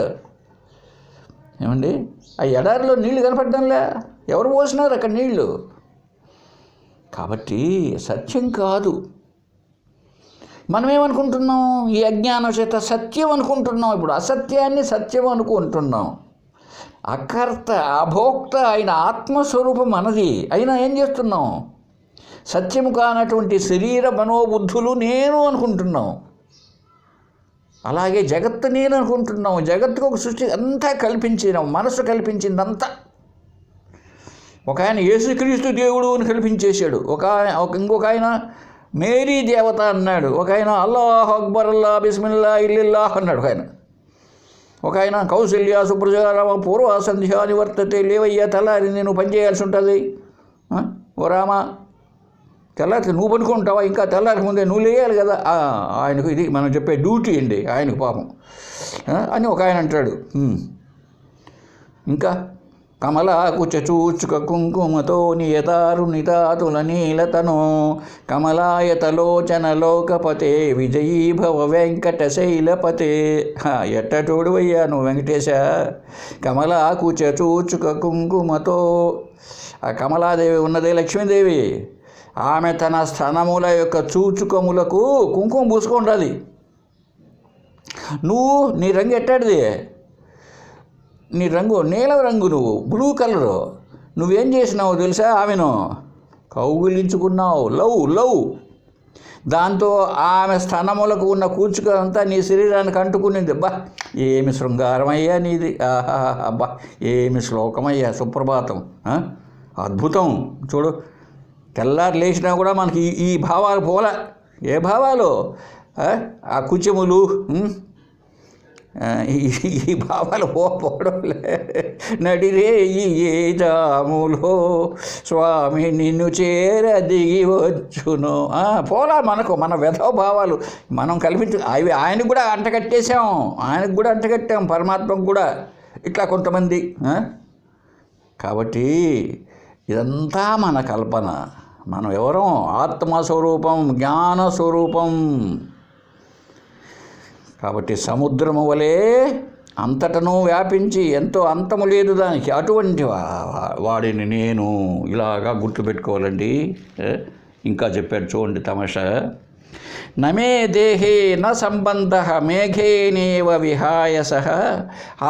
ఏమండి ఆ ఎడారిలో నీళ్లు కనపడడంలే, ఎవరు పోసినారు అక్కడ నీళ్లు? కాబట్టి సత్యం కాదు. మనమేమనుకుంటున్నాం, ఈ అజ్ఞానం చేత సత్యం అనుకుంటున్నాం. ఇప్పుడు అసత్యాన్ని సత్యం అనుకుంటున్నాం. అకర్త, అభోక్త అయిన ఆత్మస్వరూపం మనది అయినా ఏం చేస్తున్నాం, సత్యము కానటువంటి శరీర మనోబుద్ధులు నేను అనుకుంటున్నాం. అలాగే జగత్తు నేను అనుకుంటున్నాం. జగత్తుకు ఒక సృష్టి అంతా కల్పించినాం, మనసు కల్పించిందంతా. ఒక ఆయన యేసుక్రీస్తు దేవుడు అని కల్పించేశాడు, ఇంకొక ఆయన మేరీ దేవత అన్నాడు, ఒక ఆయన అల్లాహ్ అక్బర్ అల్లా బిస్మిల్లా ఇల్లిల్లాహ్ అన్నాడు ఒక ఆయన కౌశల్య సుప్రజారామ పూర్వ సంధ్యా నివర్తతే, లేవయ్యా తెల్లారి నేను పని చేయాల్సి ఉంటుంది. ఓ రామ తెల్లారి నువ్వు పనుకుంటావా, ఇంకా తెల్లారి ముందే నువ్వు లేయాలి కదా. ఆయనకు ఇది మనం చెప్పే డ్యూటీ అండి ఆయనకు పాపం అని ఒక ఆయన అంటాడు. ఇంకా కమలాకుచ చూచుక కుంకుమతో నియతారు నితాతుల నీలతను కమలాయతలోచన లోకపతే విజయీ భవ వెంకట శైలపతే. ఎట్టటోడు అయ్యా నువ్వు వెంకటేశ. కమలాకుచ చూచుక కుంకుమతో, ఆ కమలాదేవి ఉన్నదే లక్ష్మీదేవి, ఆమె తన స్తనముల యొక్క చూచుకములకు కుంకుమ పూసుకుంటుంది. నువ్వు నీ రంగు ఎట్టాడిది, నీ రంగు నీలం రంగు, నువ్వు బ్లూ కలరు. నువ్వేం చేసినావు తెలుసా, ఆమెను కౌగిలించుకున్నావు, లవ్. దాంతో ఆమె స్తనములకు ఉన్న కూర్చుక అంతా నీ శరీరానికి అంటుకునింది. ఏమి శృంగారమయ్యా నీది, అబ్బా ఏమి శ్లోకమయ్యా, సుప్రభాతం, అద్భుతం. చూడు తెల్లారి లేచినా కూడా మనకి ఈ భావాలు పోలే. ఏ భావాలు, ఆ కుచములు, ఈ భావాలు పోవడంలే. నడిరే ఈ జాములో స్వామి నిన్ను చేర దిగి వచ్చును పోలా. మన వ్యధవ భావాలు మనం అవి ఆయనకు కూడా అంటగట్టేశాం, ఆయనకు కూడా అంటగట్టాం, పరమాత్మకు కూడా ఇట్లా కొంతమంది. కాబట్టి ఇదంతా మన కల్పన. మనం ఎవరం, ఆత్మస్వరూపం, జ్ఞానస్వరూపం. కాబట్టి సముద్రము వలె అంతటను వ్యాపించి ఎంతో అంతము లేదు దానికి, అటువంటి వాడిని నేను. ఇలాగా గుర్తుపెట్టుకోవాలండి. ఇంకా చెప్పాడు చూడండి తమాషా. నమే దేహే న సంబంధ మేఘేనేవ విహాయ సహ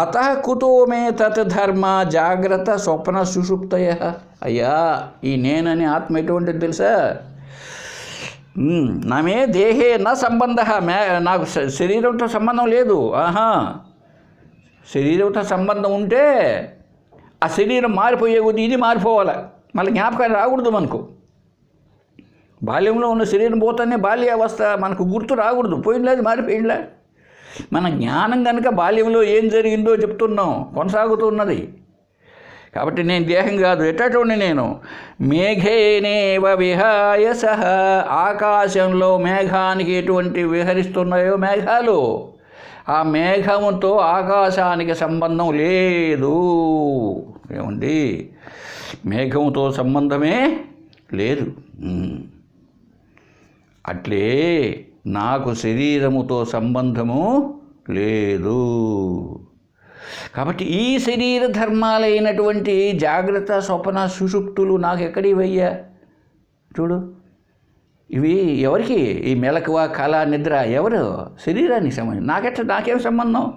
అతః కుతో మే తత్ ధర్మ జాగ్రత్త స్వప్న సుషుప్తయ. అయ్యా, ఈ నేనని ఆత్మ ఎటువంటిది తెలుసా? నమే దేహే న సంబంధ, నాకు శరీరంతో సంబంధం లేదు. శరీరంతో సంబంధం ఉంటే ఆ శరీరం మారిపోయే కొద్దీ ఇది మారిపోవాలి, మళ్ళీ జ్ఞాపకాలు రాకూడదు మనకు. బాల్యంలో ఉన్న శరీరం పోతానే బాల్యావస్థ మనకు గుర్తు రాకూడదు, పోయింది మారిపోయిందిలే. మన జ్ఞానం కనుక బాల్యంలో ఏం జరిగిందో చెప్తున్నాం, కొనసాగుతున్నది. కాబట్టి నేను దేహం కాదు, ఎట్టటువంటి నేను. మేఘేనేవ విహాయ సహ, ఆకాశంలో మేఘానికి ఎటువంటి విహరిస్తున్నాయో మేఘాలు, ఆ మేఘముతో ఆకాశానికి సంబంధం లేదు. ఏమండి, మేఘముతో సంబంధమే లేదు. అట్లే నాకు శరీరముతో సంబంధము లేదు. కాబట్టి ఈ శరీర ధర్మాలైనటువంటి జాగ్రత్త స్వప్న సుషుప్తులు నాకు ఎక్కడివయ్యా? చూడు, ఇవి ఎవరికి? ఈ మెలకువ కళ నిద్ర ఎవరు? శరీరానికి సంబంధం. నాకేం సంబంధం?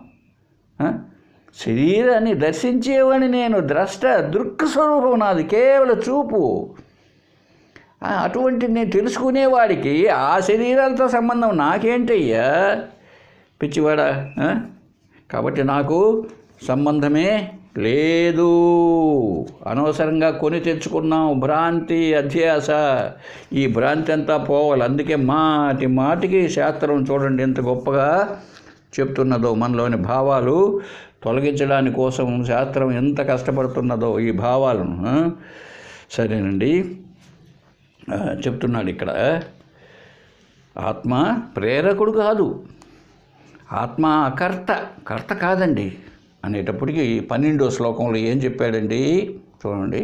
శరీరాన్ని దర్శించేవాడిని నేను, ద్రష్ట, దృక్ స్వరూపం నాది, కేవలం చూపు. అటువంటి నేను తెలుసుకునేవాడికి ఆ శరీరాలతో సంబంధం నాకేంటయ్యా పిచ్చివాడా? కాబట్టి నాకు సంబంధమే లేదు. అనవసరంగా కొని తెచ్చుకున్నాం భ్రాంతి, అధ్యాస. ఈ భ్రాంతి అంతా పోవాలి. అందుకే మాటికి శాస్త్రం చూడండి ఎంత గొప్పగా చెప్తున్నదో. మనలోని భావాలు తొలగించడానికి కోసం శాస్త్రం ఎంత కష్టపడుతున్నదో ఈ భావాలను. సరేనండి, చెప్తున్నాడు ఇక్కడ. ఆత్మ ప్రేరకుడు కాదు, ఆత్మ కర్త కాదండి అనేటప్పటికీ 12వ శ్లోకంలో ఏం చెప్పాడండి చూడండి.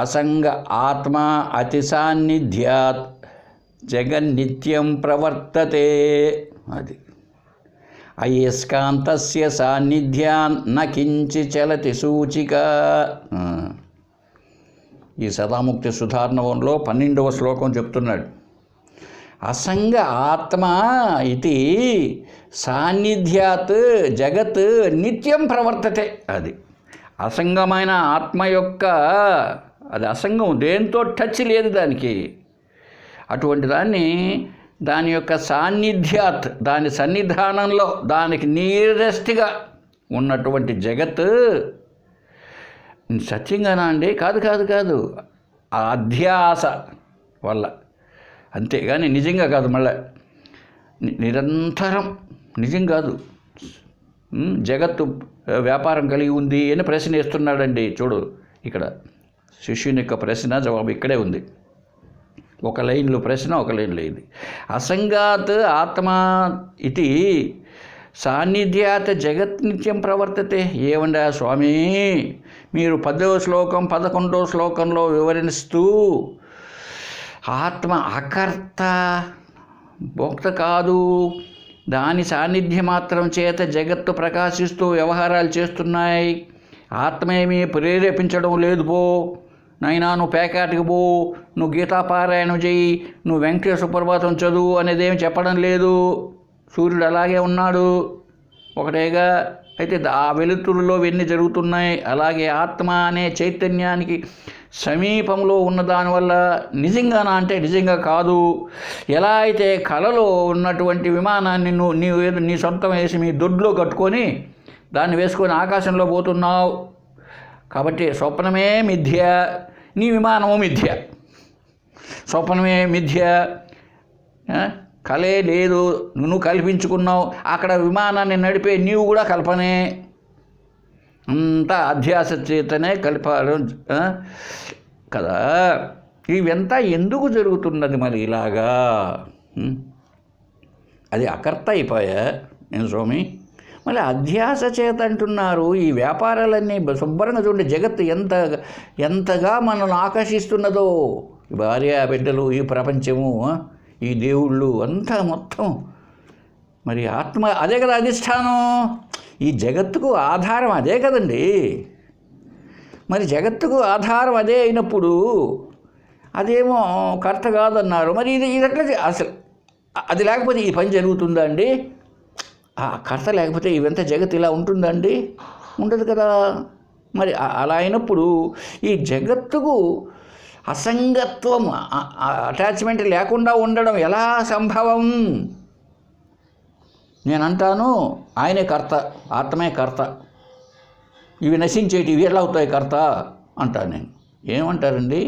అసంగ ఆత్మ అతి సాన్నిధ్యాత్ జగన్నిత్యం ప్రవర్తతే. అది అయస్కాంతస్య సాన్నిధ్యాన్ న కించి చలతి సూచిక. ఈ సదాముక్తి సుధార్ణవంలో 12వ శ్లోకం చెప్తున్నాడు. అసంగ ఆత్మ ఇది సాన్నిధ్యాత్ జగత్ నిత్యం ప్రవర్తతే. అది అసంగమైన ఆత్మ యొక్క, అది అసంగం, దేంతో టచ్ లేదు దానికి. అటువంటి దాని యొక్క సాన్నిధ్యాత్, దాని సన్నిధానంలో, దానికి నీరెస్ట్గా ఉన్నటువంటి జగత్ సత్యంగానా అండి? కాదు, ఆ అధ్యాస వల్ల, అంతేగాని నిజంగా కాదు. మళ్ళీ నిరంతరం నిజం కాదు. జగత్తు వ్యాపారం కలిగి ఉంది అని ప్రశ్న వేస్తున్నాడండి. చూడు, ఇక్కడ శిష్యుని యొక్క ప్రశ్న జవాబు ఇక్కడే ఉంది. ఒక లైన్లో ప్రశ్న, ఒక లైన్లో ఇది. అసంగాత్ ఆత్మ ఇది సాన్నిధ్యాత్ జగత్ నిత్యం ప్రవర్తతే. ఏమండా స్వామి, మీరు 10వ శ్లోకం 11వ శ్లోకంలో వివరిస్తూ ఆత్మ అకర్త, భోక్త కాదు, దాని సాన్నిధ్య మాత్రం చేత జగత్తు ప్రకాశిస్తూ వ్యవహారాలు చేస్తున్నాయి, ఆత్మ ఏమీ ప్రేరేపించడం లేదు. పో నైనా, నువ్వు పేకాటికి పో, నువ్వు గీతాపారాయణం చెయ్యి, నువ్వు వెంకటేశ్వర సుప్రభాతం చదువు అనేదేమి చెప్పడం లేదు. సూర్యుడు అలాగే ఉన్నాడు, ఒకటేగా. అయితే ఆ వెలుతురులో ఇవన్నీ జరుగుతున్నాయి. అలాగే ఆత్మ అనే చైతన్యానికి సమీపంలో ఉన్న దానివల్ల నిజంగానా అంటే నిజంగా కాదు. ఎలా అయితే కలలో ఉన్నటువంటి విమానాన్ని నీవు నీ సొంతం వేసి మీ దొడ్లో కట్టుకొని దాన్ని వేసుకొని ఆకాశంలో పోతున్నావు, కాబట్టి స్వప్నమే మిథ్య, నీ విమానము మిథ్య. స్వప్నమే మిథ్య, కలే లేదు, నువ్వు కల్పించుకున్నావు. అక్కడ విమానాన్ని నడిపే నీవు కూడా కల్పనే. అంతా అధ్యాస చేతనే కలిపారు కదా. ఇవంతా ఎందుకు జరుగుతున్నది మరి ఇలాగా? అది అకర్త అయిపోయా నేను స్వామి. మళ్ళీ అధ్యాస చేత అంటున్నారు. ఈ వ్యాపారాలన్నీ శుభ్రంగా చూడండి, జగత్తు ఎంతగా మనల్ని ఆకర్షిస్తున్నదో. భార్య బిడ్డలు, ఈ ప్రపంచము, ఈ దేవుళ్ళు అంతా మొత్తం మరి ఆత్మ అదే కదా అధిష్టానం. ఈ జగత్తుకు ఆధారం అదే కదండి. మరి జగత్తుకు ఆధారం అదే అయినప్పుడు అదేమో కర్త కాదన్నారు. మరి ఇది ఎట్లా అసలు అది లేకపోతే ఈ పని జరుగుతుందా అండి? ఆ కర్త లేకపోతే ఇవంతా జగత్ ఇలా ఉంటుందా అండి? ఉండదు కదా. మరి అలా అయినప్పుడు ఈ జగత్తుకు అసంగత్వం, అటాచ్మెంట్ లేకుండా ఉండడం ఎలా సంభవం? నేనంటాను ఆయనే కర్త, ఆత్మే కర్త. ఇవి నశించేటి ఇవి ఎలా అవుతాయి కర్త అంటాను నేను. ఏమంటారండి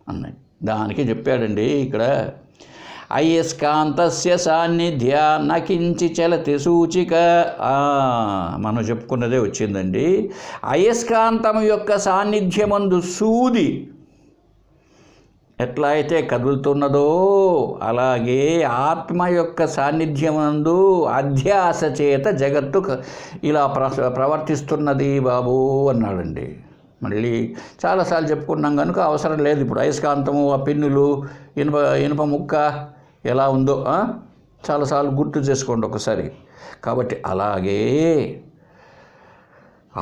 అన్నాడు. దానికి చెప్పాడండి ఇక్కడ, అయస్కాంతస్య సాన్నిధ్య నకించి చలతి సూచిక. మనం చెప్పుకున్నదే వచ్చిందండి. అయస్కాంతం యొక్క సాన్నిధ్యమందు సూది ఎట్లా అయితే కదులుతున్నదో అలాగే ఆత్మ యొక్క సాన్నిధ్యమందు అధ్యాస చేత జగత్తు ఇలా ప్రవర్తిస్తున్నది బాబు అన్నాడండి. మళ్ళీ చాలాసార్లు చెప్పుకున్నాం కనుక అవసరం లేదు ఇప్పుడు. అయస్కాంతము, ఆ పిన్నులు, ఇనుప ముక్క ఎలా ఉందో చాలాసార్లు గుర్తు చేసుకోండి ఒకసారి. కాబట్టి అలాగే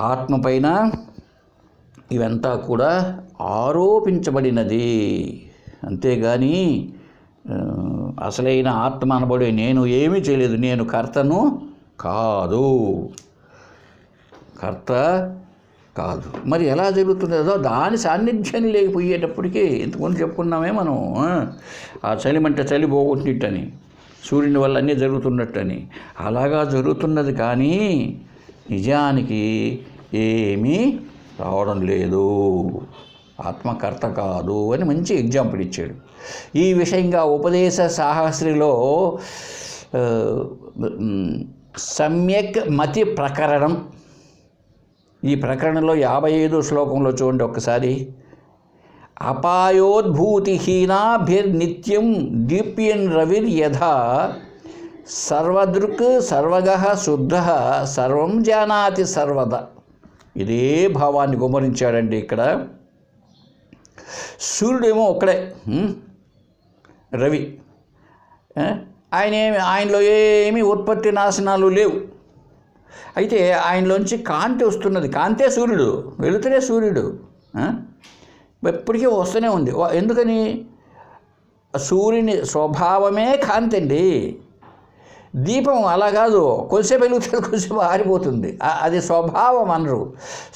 ఆత్మ పైన ఇవంతా కూడా ఆరోపించబడినది. అంతేగాని అసలైన ఆత్మ అనబడే నేను ఏమీ చేయలేదు, నేను కర్తను కాదు, కర్త కాదు. మరి ఎలా జరుగుతుందో దాని సాన్నిధ్యాన్ని లేకపోయేటప్పటికీ ఇంతకుముందు చెప్పుకున్నామే మనం, ఆ చలిమంటే చలి పోగొట్టినట్టని, సూర్యుని వల్ల అన్నీ జరుగుతున్నట్టని. అలాగా జరుగుతున్నది కానీ నిజానికి ఏమీ రావడం లేదు. ఆత్మకర్త కాదు అని మంచి ఎగ్జాంపుల్ ఇచ్చాడు. ఈ విషయంగా ఉపదేశ సాహస్రిలో సమ్యక్ మతి ప్రకరణం, ఈ ప్రకరణలో 55 శ్లోకంలో చూడండి ఒక్కసారి. అపాయోద్భూతిహీనాభిర్నిత్యం దీప్యన్ రవిర్ యథా సర్వదృక్ సర్వగః శుద్ధః సర్వం జానాతి సర్వద. ఇదే భావాన్ని గుమ్మరించాడండి ఇక్కడ. సూర్యుడేమో ఒక్కడే రవి, ఆయనలో ఏమీ ఉత్పత్తి నాశనాలు లేవు. అయితే ఆయనలోంచి కాంతి వస్తున్నది. కాంతే సూర్యుడు, వెలుతురే సూర్యుడు, ఎప్పటికీ వస్తూనే ఉంది. ఎందుకని? సూర్యుని స్వభావమే కాంతి అండి. దీపం అలా కాదు, కొంచెంసేపు వెలుగుతుంది, కొంచెంసేపు ఆరిపోతుంది. అది స్వభావం అనరు.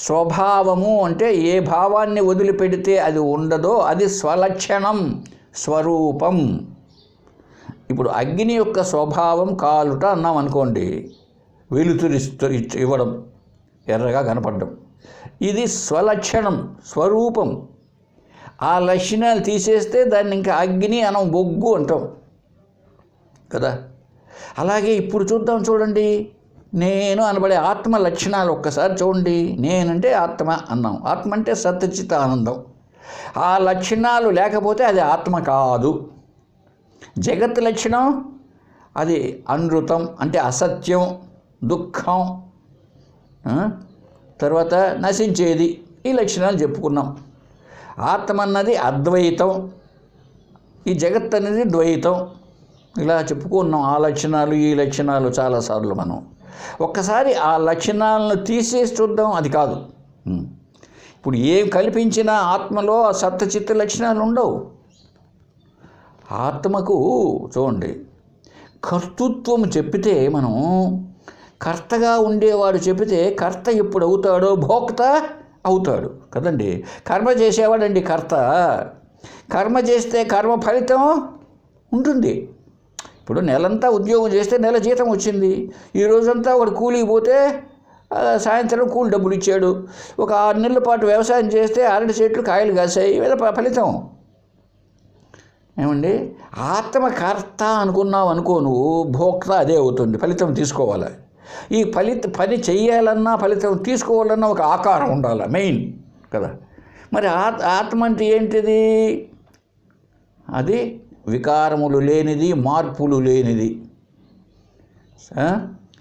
స్వభావము అంటే ఏ భావాన్ని వదిలిపెడితే అది ఉండదో అది స్వలక్షణం, స్వరూపం. ఇప్పుడు అగ్ని యొక్క స్వభావం కాలుట అన్నాం అనుకోండి, వెలుతురు ఇవ్వడం, ఎర్రగా కనపడడం, ఇది స్వలక్షణం, స్వరూపం. ఆ లక్షణాలు తీసేస్తే దాన్ని ఇంకా అగ్ని అనం, బొగ్గు అంటాం కదా. అలాగే ఇప్పుడు చూడండి, నేను అనబడే ఆత్మ లక్షణాలు ఒక్కసారి చూడండి. నేనంటే ఆత్మ అన్నాం, ఆత్మ అంటే సత్యచిత ఆనందం. ఆ లక్షణాలు లేకపోతే అది ఆత్మ కాదు. జగత్ లక్షణం అది అనృతం అంటే అసత్యం, దుఃఖం, తర్వాత నశించేది. ఈ లక్షణాలు చెప్పుకున్నాం. ఆత్మ అన్నది అద్వైతం, ఈ జగత్ అనేది ద్వైతం. ఇలా చెప్పుకున్నాం ఆ లక్షణాలు, ఈ లక్షణాలు చాలాసార్లు. మనం ఒక్కసారి ఆ లక్షణాలను తీసేసి చూద్దాం, అది కాదు. ఇప్పుడు ఏం కల్పించినా ఆత్మలో ఆ సత్యచిత్త లక్షణాలు ఉండవు. ఆత్మకు చూడండి, కర్తృత్వం చెప్పితే మనం కర్తగా ఉండేవాడు చెప్పితే కర్త ఎప్పుడు అవుతాడో భోక్త అవుతాడు కదండి. కర్మ చేసేవాడండి కర్త. కర్మ చేస్తే కర్మ ఫలితం ఉంటుంది. ఇప్పుడు నెలంతా ఉద్యోగం చేస్తే నెల జీతం వచ్చింది. ఈ రోజంతా వాడు కూలికి పోతే సాయంత్రం కూలి డబ్బులు ఇచ్చాడు. ఒక 6 నెలల పాటు వ్యవసాయం చేస్తే అరటి చెట్లు కాయలు కాసాయి, ఫలితం ఏమండి. ఆత్మకర్త అనుకున్నావు అనుకో, నువ్వు భోక్త అదే అవుతుంది, ఫలితం తీసుకోవాలి. ఈ పని చెయ్యాలన్నా ఫలితం తీసుకోవాలన్నా ఒక ఆకారం ఉండాలి, మెయిన్ కదా. మరి ఆత్మ అంటే ఏంటిది? అది వికారములు లేనిది, మార్పులు లేనిది,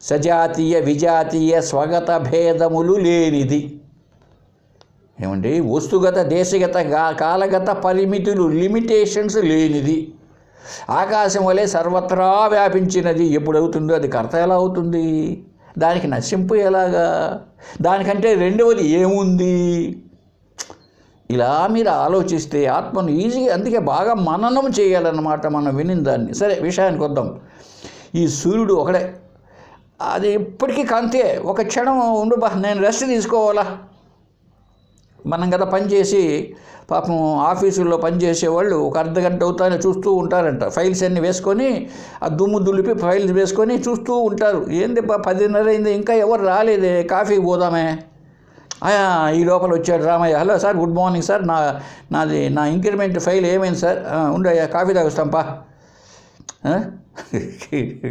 సజాతీయ విజాతీయ స్వగత భేదములు లేనిది. ఏమండి? వస్తుగత దేశగత కాలగత పరిమితులు, లిమిటేషన్స్ లేనిది. ఆకాశం వలె సర్వత్రా వ్యాపించినది. ఎప్పుడవుతుందో అది కర్త ఎలా అవుతుంది? దానికి నశింపు ఎలాగా? దానికంటే రెండవది ఏముంది? ఇలా మీరు ఆలోచిస్తే ఆత్మను ఈజీగా, అందుకే బాగా మననం చేయాలన్నమాట మనం వినిన దాన్ని. సరే, విషయానికి వద్దాం. ఈ సూర్యుడు ఒకడే, అది ఇప్పటికీ కాంతే. ఒక క్షణం ఉండు బా, నేను రెస్ట్ తీసుకోవాలా. మనం కదా పనిచేసి, పాపం ఆఫీసుల్లో పనిచేసేవాళ్ళు ఒక అర్ధగంట అవుతానే చూస్తూ ఉంటారంట. ఫైల్స్ అన్నీ వేసుకొని ఆ దుమ్ము దులిపి ఫైల్స్ వేసుకొని చూస్తూ ఉంటారు. ఏంది 10:30 అయింది, ఇంకా ఎవరు రాలేదే, కాఫీకి పోదామే. ఈ లోపల వచ్చాడు Ramayya. Hello sir, good morning sir, నా ఇంక్రిమెంట్ ఫైల్ ఏమైంది సార్? ఉండయ్యా, కాఫీ తాగుస్తాంపా.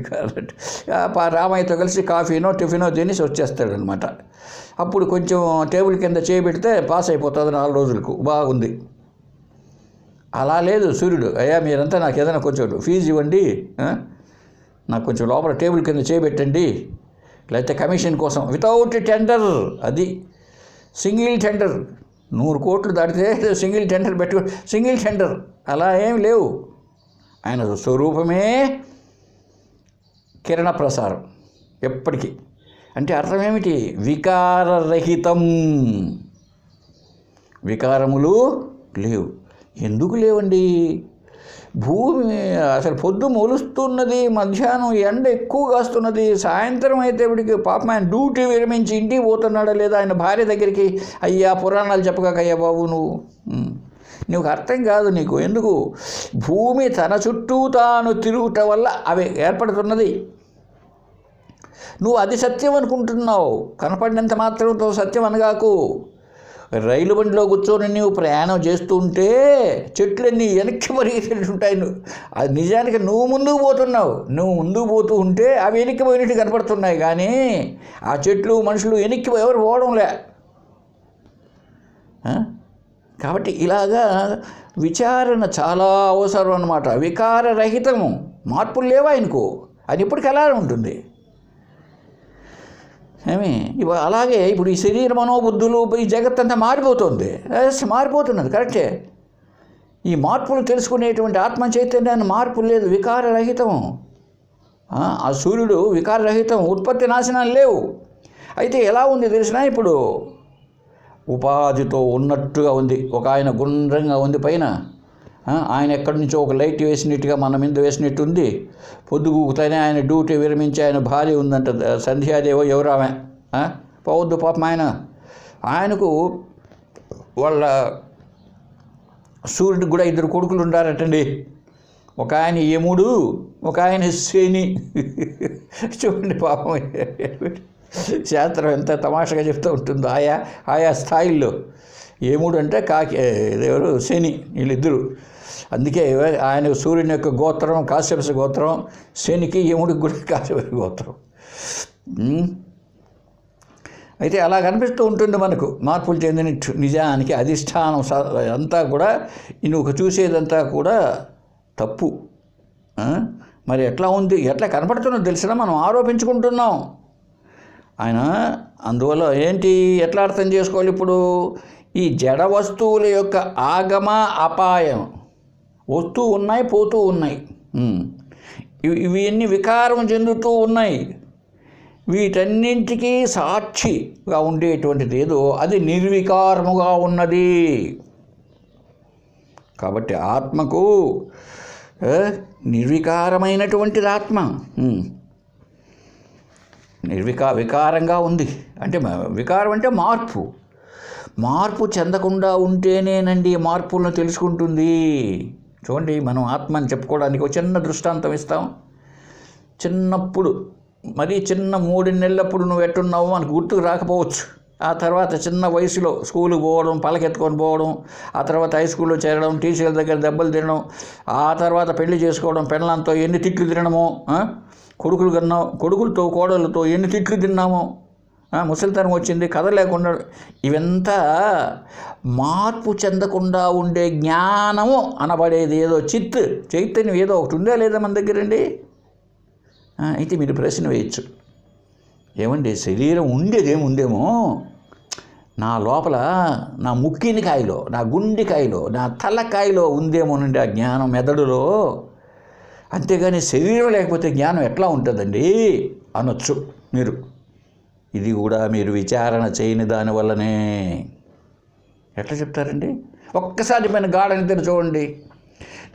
కాబట్టి రామయ్యతో కలిసి కాఫీనో టిఫినో తినేసి వచ్చేస్తాడనమాట. అప్పుడు కొంచెం టేబుల్ కింద చేయబెడితే పాస్ అయిపోతుంది 4 రోజులకు. బాగుంది. అలా లేదు సూర్యుడు. అయ్యా మీరంతా నాకు ఏదైనా కొంచెం ఫీజు ఇవ్వండి, నాకు కొంచెం లోపల టేబుల్ కింద చేయబెట్టండి, లేకపోతే కమిషన్ కోసం వితౌట్ టెండర్. అది సింగిల్ టెండర్. 100 కోట్లు దాటితే సింగిల్ టెండర్ పెట్టుకో, సింగిల్ టెండర్ అలా ఏం లేవు. ఆయన స్వరూపమే కిరణ ప్రసారం ఎప్పటికీ. అంటే అర్థం ఏమిటి? వికారరహితం. వికారములు లేవు. ఎందుకు లేవండి? భూమి అసలు పొద్దు మొలుస్తున్నది, మధ్యాహ్నం ఎండ ఎక్కువ కాస్తున్నది, సాయంత్రం అయితే ఇప్పటికి పాపం ఆయన డ్యూటీ విరమించి ఇంటికి పోతున్నాడా లేదా ఆయన భార్య దగ్గరికి, అయ్యా పురాణాలు చెప్పకయ్యా బాబు నువ్వు అర్థం కాదు నీకు. ఎందుకు? భూమి తన చుట్టూ తాను తిరుగుట వల్ల అవి ఏర్పడుతున్నది. నువ్వు అది సత్యం అనుకుంటున్నావు. కనపడినంత మాత్రంతో సత్యం అనగాకు. రైలు బండిలో కూర్చొని నువ్వు ప్రయాణం చేస్తూ ఉంటే చెట్లన్నీ వెనక్కి పరిగెత్తుంటాయి. అది నిజానికి నువ్వు ముందుకు పోతున్నావు. నువ్వు ముందుకు పోతూ ఉంటే అవి వెనక్కి పోయినట్టు కనపడుతున్నాయి, కానీ ఆ చెట్లు మనుషులు వెనక్కి ఎవరు పోవడంలే. కాబట్టి ఇలాగా విచారణ చాలా అవసరం అన్నమాట. వికారరహితము, మార్పులు లేవా ఆయనకు, అది ఇప్పటికి ఎలా ఉంటుంది అలాగే ఇప్పుడు ఈ శరీర మనోబుద్ధులు, ఈ జగత్తంతా మారిపోతుంది, మారిపోతున్నది కరెక్టే. ఈ మార్పులు తెలుసుకునేటువంటి ఆత్మ చైతన్యాన్ని మార్పు లేదు, వికారరహితం. ఆ సూర్యుడు వికారరహితం, ఉత్పత్తి నాశనాలు లేవు. అయితే ఎలా ఉంది తెలిసినా, ఇప్పుడు ఉపాధితో ఉన్నట్టుగా ఉంది. ఒక ఆయన గుండ్రంగా ఉంది పైన, ఆయన ఎక్కడి నుంచో ఒక లైట్ వేసినట్టుగా మన మీద వేసినట్టు ఉంది. పొద్దుగూకుతానే ఆయన డ్యూటీ విరమించి ఆయన భార్య ఉందంట, సంధ్యాదేవో ఎవరు ఆమె, పోవద్దు పాపం. ఆయనకు వాళ్ళ సూర్యుడికి కూడా 2 కొడుకులు ఉండారటండి. ఒక ఆయన యముడు, ఒక ఆయన శని. చూడండి పాపం, శాస్త్రం ఎంత తమాషగా చెప్తూ ఉంటుందో ఆయా స్థాయిల్లో. యముడు అంటే ఎవరు, శని, వీళ్ళిద్దరు. అందుకే ఆయన సూర్యుని యొక్క గోత్రం కాశ్యప గోత్రం, శనికి యముడికి కూడా కాశ్యప గోత్రం. అయితే అలా కనిపిస్తూ ఉంటుంది మనకు మార్పులు చెందినట్టు. నిజానికి అధిష్టానం అంతా కూడా నువ్వు చూసేదంతా కూడా తప్పు. మరి ఎట్లా ఉంది, ఎట్లా కనపడుతున్నది తెలిసినా మనం ఆరోపించుకుంటున్నాం. ఆయన అందువల్ల ఏంటి, ఎట్లా అర్థం చేసుకోవాలి? ఇప్పుడు ఈ జడ వస్తువుల యొక్క ఆగమ అపాయం, వస్తూ ఉన్నాయి పోతూ ఉన్నాయి, ఇవన్నీ వికారం చెందుతూ ఉన్నాయి. వీటన్నింటికీ సాక్షిగా ఉండేటువంటిది ఏదో అది నిర్వికారముగా ఉన్నది. కాబట్టి ఆత్మకు నిర్వికారమైనటువంటిది ఆత్మ. వికారంగా ఉంది అంటే, వికారం అంటే మార్పు చెందకుండా ఉంటేనేనండి మార్పులను తెలుసుకుంటుంది. చూడండి, మనం ఆత్మని చెప్పుకోవడానికి ఒక చిన్న దృష్టాంతం ఇస్తాం. చిన్నప్పుడు, మరీ చిన్న 3 నెలలప్పుడు నువ్వు ఎట్టున్నావో మనకు గుర్తుకు రాకపోవచ్చు. ఆ తర్వాత చిన్న వయసులో స్కూల్కి పోవడం, పలకెత్తుకొని పోవడం, ఆ తర్వాత హై స్కూల్లో చేరడం, టీచర్ల దగ్గర దెబ్బలు తినడం, ఆ తర్వాత పెళ్లి చేసుకోవడం, పెళ్ళంతో ఎన్ని తిట్లు తినడమో, కొడుకులతో కోడలతో ఎన్ని తిట్లు తిన్నామో, ముసలితనం వచ్చింది, కథ లేకుండా, ఇవంతా మార్పు చెందకుండా ఉండే జ్ఞానము అనబడేది ఏదో చైతన్యం ఏదో ఒకటి ఉందా లేదా మన దగ్గరండి? అయితే మీరు ప్రశ్న వేయచ్చు, ఏమండి శరీరం ఉండేదేముందేమో నా లోపల, నా ముక్కినికాయలో, నా గుండెకాయలో, నా తలకాయలో ఉందేమోనండి ఆ జ్ఞానం, మెదడులో. అంతేగాని శరీరం లేకపోతే జ్ఞానం ఎట్లా ఉంటుందండి అనొచ్చు మీరు. ఇది కూడా మీరు విచారణ చేయని దానివల్లనే. ఎట్లా చెప్తారండి? ఒక్కసారి మన గాఢ నిద్ర చూడండి.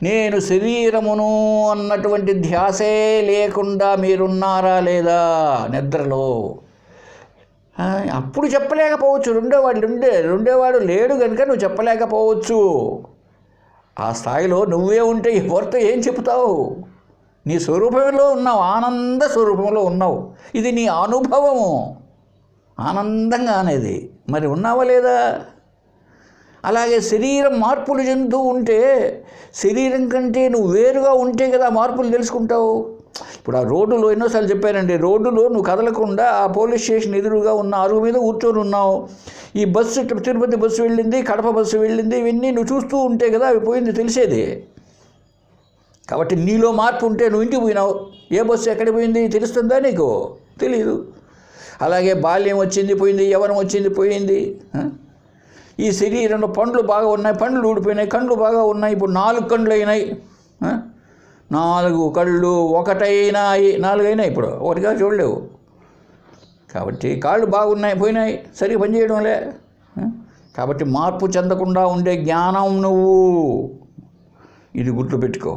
నేను శరీరమును అన్నటువంటి ధ్యాసే లేకుండా మీరున్నారా లేదా నిద్రలో? అప్పుడు చెప్పలేకపోవచ్చు. రెండేవాడు లేడు కనుక నువ్వు చెప్పలేకపోవచ్చు. ఆ స్థాయిలో నువ్వే ఉంటే ఎవరితో ఏం చెప్తావు? నీ స్వరూపంలో ఉన్నావు, ఆనంద స్వరూపంలో ఉన్నావు. ఇది నీ అనుభవము, ఆనందంగా అనేది. మరి ఉన్నావా లేదా? అలాగే శరీరం మార్పులు చెందుతూ ఉంటే, శరీరం కంటే నువ్వు వేరుగా ఉంటే కదా మార్పులు తెలుసుకుంటావు. ఇప్పుడు ఆ రోడ్డులో ఎన్నోసార్లు చెప్పానండి, రోడ్డులో నువ్వు కదలకుండా ఆ పోలీస్ స్టేషన్ ఎదురుగా ఉన్న అరుగు మీద కూర్చొని ఉన్నావు. ఈ బస్సు తిరుపతి బస్సు వెళ్ళింది, కడప బస్సు వెళ్ళింది, ఇవన్నీ నువ్వు చూస్తూ ఉంటే కదా అవి పోయింది తెలిసేది. కాబట్టి నీలో మార్పు ఉంటే నువ్వు ఇంటికి పోయినావు, ఏ బస్సు ఎక్కడికి పోయింది తెలుస్తుందా నీకు? తెలియదు. అలాగే బాల్యం వచ్చింది పోయింది, యవ్వనం వచ్చింది పోయింది. ఈ శరీరంలో పండ్లు బాగా ఉన్నాయి, పండ్లు ఊడిపోయినాయి, కళ్ళు బాగా ఉన్నాయి. ఇప్పుడు 4 కళ్ళు అయినాయి, 4 కళ్ళు ఒకటైనాయి, 4 అయినాయి. ఇప్పుడు ఒకటిగా చూడలేవు. కాబట్టి కాళ్ళు బాగున్నాయి, పోయినాయి, సరిగ్గా పనిచేయడంలే. కాబట్టి మార్పు చెందకుండా ఉండే జ్ఞానం నువ్వు. ఇది గుర్తుపెట్టుకో.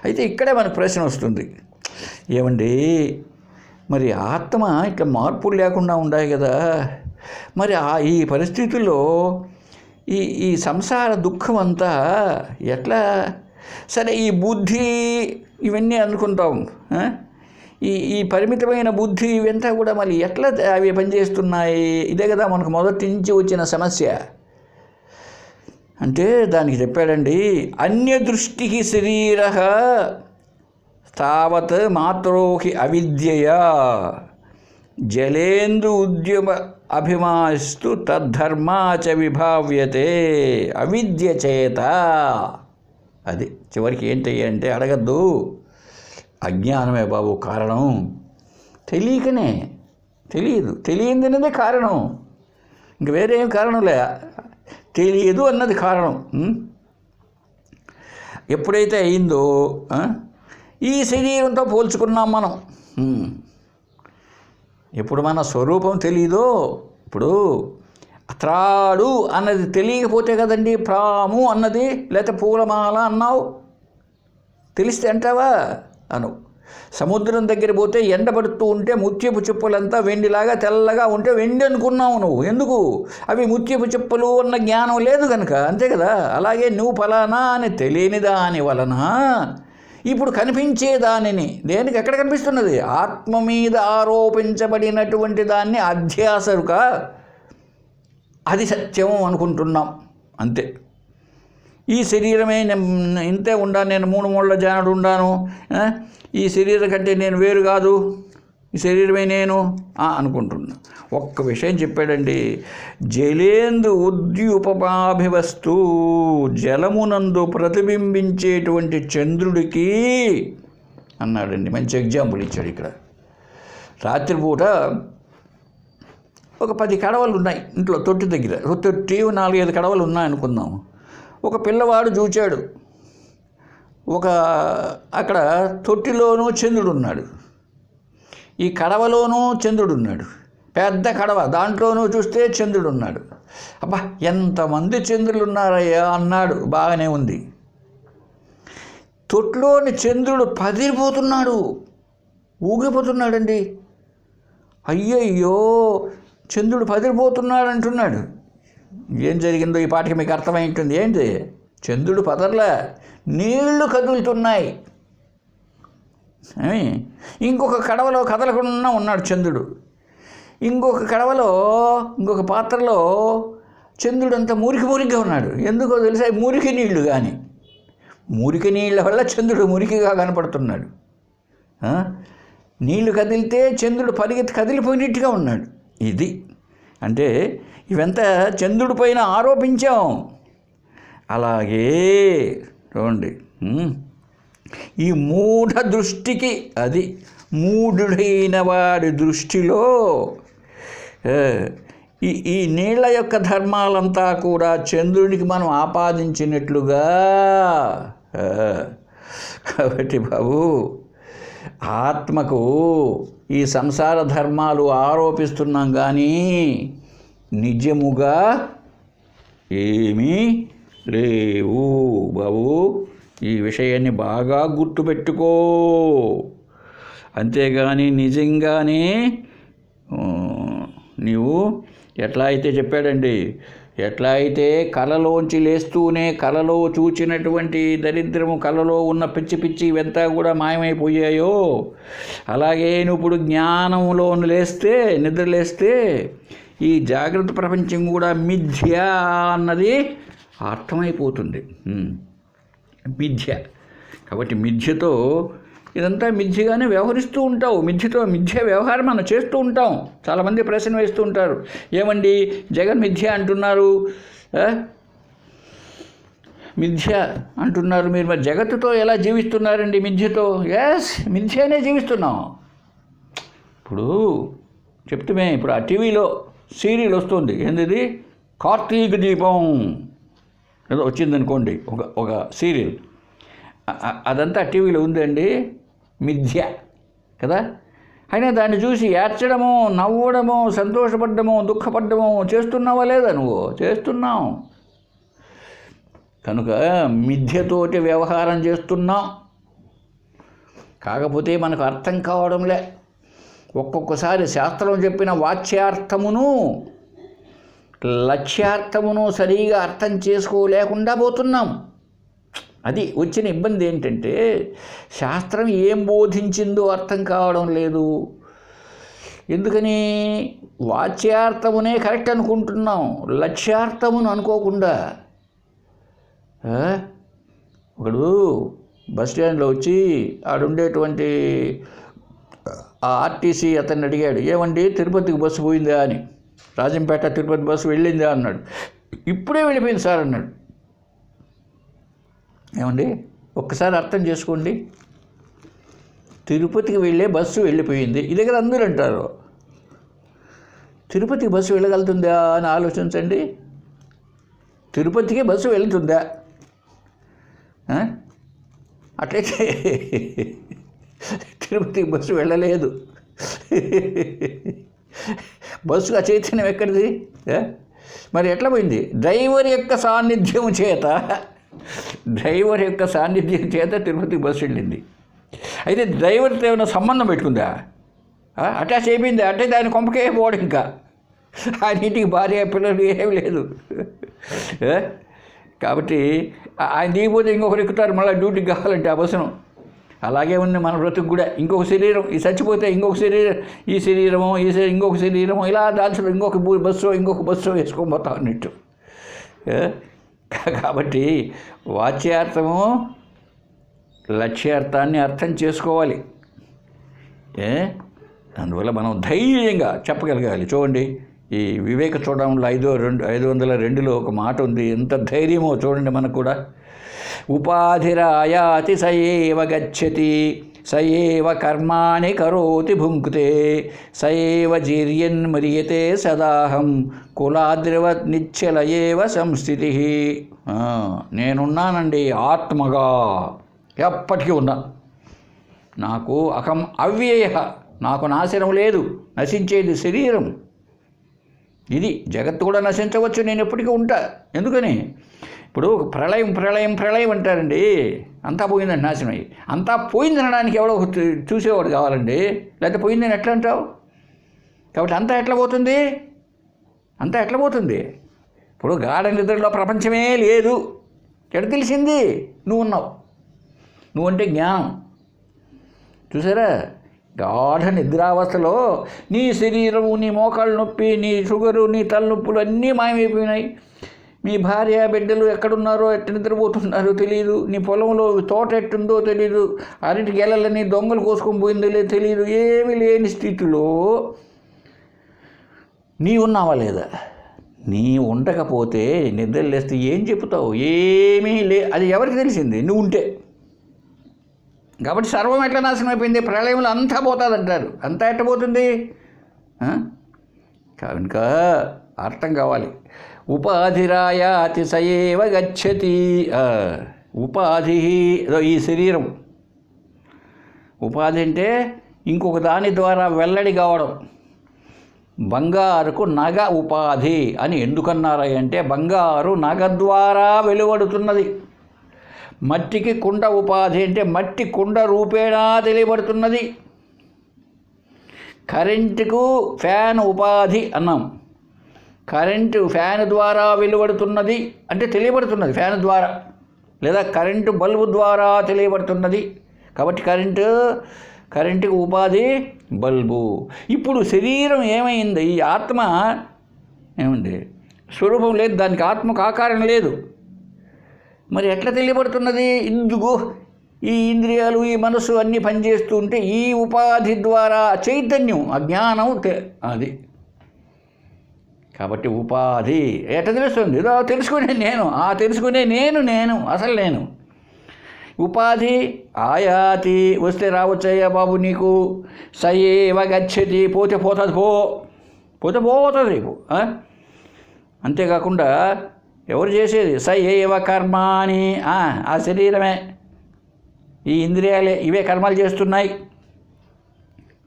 అయితే ఇక్కడే మనకు ప్రశ్న వస్తుంది, ఏమండి మరి ఆత్మ ఇట్లా మార్పులు లేకుండా ఉన్నాయి కదా, మరి ఈ పరిస్థితుల్లో ఈ సంసార దుఃఖం అంతా ఎట్లా? సరే, ఈ బుద్ధి ఇవన్నీ అనుకుంటాం, ఈ పరిమితమైన బుద్ధి ఇవంతా కూడా మళ్ళీ ఎట్లా అవి పనిచేస్తున్నాయి? ఇదే కదా మనకు మొదటి నుంచి వచ్చిన సమస్య. అంటే దానికి చెప్పాడండి, అన్య దృష్టికి శరీర తావత్ మాత్రోహి అవిద్యయా జలేందు ఉద్యమ అభిమాస్తు తద్ధర్మాచ విభావ్యతే అవిద్య చేత. అది చివరికి ఏంటి అంటే అడగద్దు, అజ్ఞానమే బాబు కారణం. తెలియకనే, తెలియనిదే కారణం, ఇంక వేరే ఏం కారణంలే. తెలియదు అన్నది కారణం. ఎప్పుడైతే అయిందో ఈ శరీరంతో పోల్చుకున్నాం మనం. ఎప్పుడు మన స్వరూపం తెలియదో, ఇప్పుడు త్రాడు అన్నది తెలియకపోతే కదండి ప్రాము అన్నది, లేకపోతే పూలమాల అన్నావు. తెలిస్తే అంటావా? అను. సముద్రం దగ్గర పోతే ఎండబడుతూ ఉంటే ముత్యపు చెప్పులంతా వెండిలాగా తెల్లగా ఉంటే వెండి అనుకున్నావు నువ్వు. ఎందుకు? అవి ముత్యపు చెప్పులు అన్న జ్ఞానం లేదు కనుక, అంతే కదా. అలాగే నువ్వు ఫలానా అని తెలియని దాని వలన ఇప్పుడు కనిపించే దానిని, దేనికి ఎక్కడ కనిపిస్తున్నది? ఆత్మ మీద ఆరోపించబడినటువంటి దాన్ని అధ్యాసరుక అది సత్యం అనుకుంటున్నాం, అంతే. ఈ శరీరమే ఇంతే ఉండాను, నేను 3 మూళ్ళ జానుడు ఉండాను, ఈ శరీరం కంటే నేను వేరు కాదు, ఈ శరీరమే నేను అనుకుంటున్నా. ఒక్క విషయం చెప్పాడండి, జలేందు ఉద్యూపమాభివస్తు, జలమునందు ప్రతిబింబించేటువంటి చంద్రుడికి అన్నాడండి. మంచి ఎగ్జాంపుల్ ఇచ్చాడు ఇక్కడ. రాత్రిపూట ఒక 10 కడవలు ఉన్నాయి ఇంట్లో, తొట్టి దగ్గర. తొట్టి 4-5 కడవలు ఉన్నాయనుకుందాం. ఒక పిల్లవాడు చూచాడు, అక్కడ తొట్టిలోనూ చంద్రుడు ఉన్నాడు, ఈ కడవలోనూ చంద్రుడు ఉన్నాడు. పెద్ద కడవ, దాంట్లోనూ చూస్తే చంద్రుడు ఉన్నాడు. అబ్బా ఎంతమంది చంద్రులు ఉన్నారయ్యా అన్నాడు. బాగానే ఉంది. తొట్టిలోని చంద్రుడు పదిరిపోతున్నాడు, ఊగిపోతున్నాడండి. అయ్యయ్యో చంద్రుడు పదిరిపోతున్నాడు అంటున్నాడు. ఏం జరిగిందో ఈ పాటికి మీకు అర్థమై ఉంటుంది. ఏంటి? చంద్రుడు పదర్లే, నీళ్లు కదులుతున్నాయి. ఇంకొక కడవలో కదలకుండా ఉన్నాడు చంద్రుడు. ఇంకొక కడవలో, ఇంకొక పాత్రలో చంద్రుడు అంతా మురికిగా ఉన్నాడు. ఎందుకో తెలుసా? మురికి నీళ్లు. కానీ మురికి నీళ్ళ వల్ల చంద్రుడు మురికిగా కనపడుతున్నాడు. నీళ్లు కదిలితే చంద్రుడు కదిలిపోయినట్టుగా ఉన్నాడు. ఇది అంటే ఇవంతా చంద్రుడి పైన ఆరోపించాం. అలాగే చూడండి, ఈ మూఢ దృష్టికి, అది మూఢుడైన వాడి దృష్టిలో ఈ నీళ్ల యొక్క ధర్మాలంతా కూడా చంద్రుడికి మనం ఆపాదించినట్లుగా కాబట్టి బాబు, ఆత్మకు ఈ సంసార ధర్మాలు ఆరోపిస్తున్నాం కానీ నిజముగా ఏమీ లేవు బాబు. ఈ విషయాన్ని బాగా గుర్తుపెట్టుకో. అంతేగాని నిజంగానే నీవు ఎట్లా అయితే చెప్పాడండి, ఎట్లా అయితే కళలోంచి లేస్తూనే కళలో చూచినటువంటి దరిద్రము, కళలో ఉన్న పిచ్చి పిచ్చి ఇవంతా కూడా మాయమైపోయాయో, అలాగే నువ్వు ఇప్పుడు జ్ఞానంలో లేస్తే, నిద్ర లేస్తే ఈ జాగ్రత్త ప్రపంచం కూడా మిథ్య అన్నది అర్థమైపోతుంది. మిథ్య. కాబట్టి మిథ్యతో ఇదంతా మిథ్యగానే వ్యవహరిస్తూ ఉంటావు. మిథ్య వ్యవహారం మనం చేస్తూ ఉంటాం. చాలామంది ప్రశ్న వేస్తూ ఉంటారు, ఏమండి జగన్ మిథ్య అంటున్నారు, మిథ్య అంటున్నారు, మీరు మరి జగత్తుతో ఎలా జీవిస్తున్నారండి? మిథ్యతో. ఎస్, మిథ్యనే జీవిస్తున్నాం. ఇప్పుడు చెప్తుమే, ఇప్పుడు ఆ టీవీలో సీరియల్ వస్తుంది, ఏంటిది, కార్తీక దీపం ఏదో వచ్చిందనుకోండి, ఒక సీరియల్, అదంతా టీవీలో ఉందండి, మిథ్య కదా. అయినా దాన్ని చూసి ఏడ్చడము, నవ్వడము, సంతోషపడ్డము, దుఃఖపడ్డము చేస్తున్నావా లేదా? నువ్వు చేస్తున్నావు. కనుక మిథ్యతోటి వ్యవహారం చేస్తున్నాం. కాకపోతే మనకు అర్థం కావడంలే. ఒక్కొక్కసారి శాస్త్రం చెప్పిన వాచ్యార్థమును లక్ష్యార్థమును సరిగా అర్థం చేసుకోలేకుండా పోతున్నాం. అది వచ్చిన ఇబ్బంది. ఏంటంటే శాస్త్రం ఏం బోధించిందో అర్థం కావడం లేదు. ఎందుకని? వాచ్యార్థమునే కరెక్ట్ అనుకుంటున్నాం, లక్ష్యార్థమును అనుకోకుండా. ఒకడు బస్ స్టాండ్లో వచ్చి ఆడుండేటువంటి ఆ ఆర్టీసీ అతన్ని అడిగాడు, ఏమండి తిరుపతికి బస్సు పోయిందా అని. రాజంపేట తిరుపతి బస్సు వెళ్ళిందా అన్నాడు. ఇప్పుడే వెళ్ళిపోయింది సార్ అన్నాడు. ఏమండి ఒక్కసారి అర్థం చేసుకోండి, తిరుపతికి వెళ్ళే బస్సు వెళ్ళిపోయింది, ఇదే కదా అందరూ అంటారు. తిరుపతికి బస్సు వెళ్ళగలుగుతుందా అని ఆలోచించండి. తిరుపతికి బస్సు వెళ్తుందా? అట్లయితే తిరుపతికి బస్సు వెళ్ళలేదు. బస్సు ఆ చైతన్యం ఎక్కడిది? మరి ఎట్లా పోయింది? డ్రైవర్ యొక్క సాన్నిధ్యం చేత తిరుపతికి బస్సు వెళ్ళింది. అయితే డ్రైవర్తో ఏమైనా సంబంధం పెట్టుకుందా? అటాచ్ అయిపోయింది అంటే దాని కొంపకే పోవడం. ఇంకా ఆయన ఇంటికి భార్య పిల్లలు ఏమీ లేదు. కాబట్టి ఆయన దిగిపోతే ఇంకొకరు ఎక్కుతారు మళ్ళీ డ్యూటీకి కావాలంటే ఆ బస్సును. అలాగే ఉంది మన బ్రతుకు కూడా. ఇంకొక శరీరం, ఈ చచ్చిపోతే ఇంకొక శరీరం, ఈ శరీరము ఇంకొక శరీరము, ఇలా దాల్చడం ఇంకొక ఇంకొక బస్సు వేసుకొని పోతాం అన్నట్టు. కాబట్టి వాచ్యార్థము లక్ష్యార్థాన్ని అర్థం చేసుకోవాలి. అందువల్ల మనం ధైర్యంగా చెప్పగలగాలి. చూడండి, ఈ వివేక చూడంలో 502లో ఒక మాట ఉంది, ఎంత ధైర్యమో చూడండి మనకు కూడా. ఉపాధిరాయాతి సయేవ గచ్చతి సయేవ కర్మాణి కరోతి భుంక్తే సయేవ జీర్యన్మరియతే సదాహం కులాద్రివత్ నిశ్చల ఏవ సంస్థితి. నేనున్నానండి ఆత్మగా, ఎప్పటికీ ఉన్నా. నాకు అహం అవ్యయ, నాకు నాశనం లేదు, నశించేది శరీరం. ఇది జగత్తు కూడా నశించవచ్చు, నేను ఎప్పటికీ ఉంటా. ఎందుకని? ఇప్పుడు ప్రళయం అంటారండి, అంతా పోయిందని నాశనం అయ్యి. అంతా పోయిందనడానికి ఎవడో చూసేవాడు కావాలండి, లేకపోతే పోయిందని ఎట్లా అంటావు? కాబట్టి అంతా ఎట్లా పోతుంది? ఇప్పుడు గాఢ నిద్రలో ప్రపంచమే లేదు, ఎక్కడ తెలిసింది? నువ్వు ఉన్నావు. నువ్వంటే జ్ఞానం. చూసారా, గాఢ నిద్రావస్థలో నీ శరీరము, నీ మోకాళ్ళ నొప్పి, నీ షుగరు, నీ తలనొప్పులు అన్నీ మాయమైపోయినాయి. మీ భార్య బిడ్డలు ఎక్కడున్నారో, ఎట్ట నిద్రపోతున్నారో తెలియదు. నీ పొలంలో తోట ఎట్టుందో తెలియదు. అరటి గెలలని దొంగలు కోసుకొని పోయిందో తెలియదు. ఏమీ లేని స్థితిలో నీ ఉన్నావా లేదా? నీ ఉండకపోతే నిద్ర లేస్తే ఏం చెప్తావు? ఏమీ అది ఎవరికి తెలిసింది? నువ్వు ఉంటే. కాబట్టి సర్వం ఎట్లా నాశనం అయిపోయింది? ప్రళయంలో అంతా పోతుందంటారు. అంతా ఎట్ట పోతుంది? కనుక అర్థం కావాలి. ఉపాధిరాయాతి సయేవ గచ్చతి. ఉపాధి ఈ శరీరం. ఉపాధి అంటే ఇంకొక దాని ద్వారా వెల్లడి కావడం. బంగారుకు నగ ఉపాధి అని ఎందుకన్నారా అంటే బంగారు నగ ద్వారా వెలువడుతున్నది. మట్టికి కుండ ఉపాధి అంటే మట్టి కుండ రూపేణా తెలియబడుతున్నది. కరెంటుకు ఫ్యాన్ ఉపాధి అన్నాం. కరెంటు ఫ్యాన్ ద్వారా వెలువడుతున్నది అంటే తెలియబడుతున్నది ఫ్యాన్ ద్వారా, లేదా కరెంటు బల్బు ద్వారా తెలియబడుతున్నది. కాబట్టి కరెంటుకు ఉపాధి బల్బు. ఇప్పుడు శరీరం ఏమైంది? ఈ ఆత్మ ఏముంది? స్వరూపం లేదు, దానికి ఆత్మకు ఆకారం లేదు. మరి ఎట్లా తెలియబడుతున్నది? ఇందుకు ఈ ఇంద్రియాలు ఈ మనసు అన్నీ పనిచేస్తూ ఉంటే ఈ ఉపాధి ద్వారా చైతన్యం అజ్ఞానం అది. కాబట్టి ఉపాధి ఎట్లా తెలుస్తుంది? తెలుసుకునే నేను, తెలుసుకునే నేను అసలు నేను. ఉపాధి ఆయాతి వస్తే రావచ్చయ్యా బాబు నీకు. సయేవ గచ్చతి పోతే పోతుంది, పోతుంది రేపు. అంతేకాకుండా ఎవరు చేసేది? సయేవ కర్మాని, ఆ శరీరమే, ఈ ఇంద్రియాలే ఇవే కర్మలు చేస్తున్నాయి.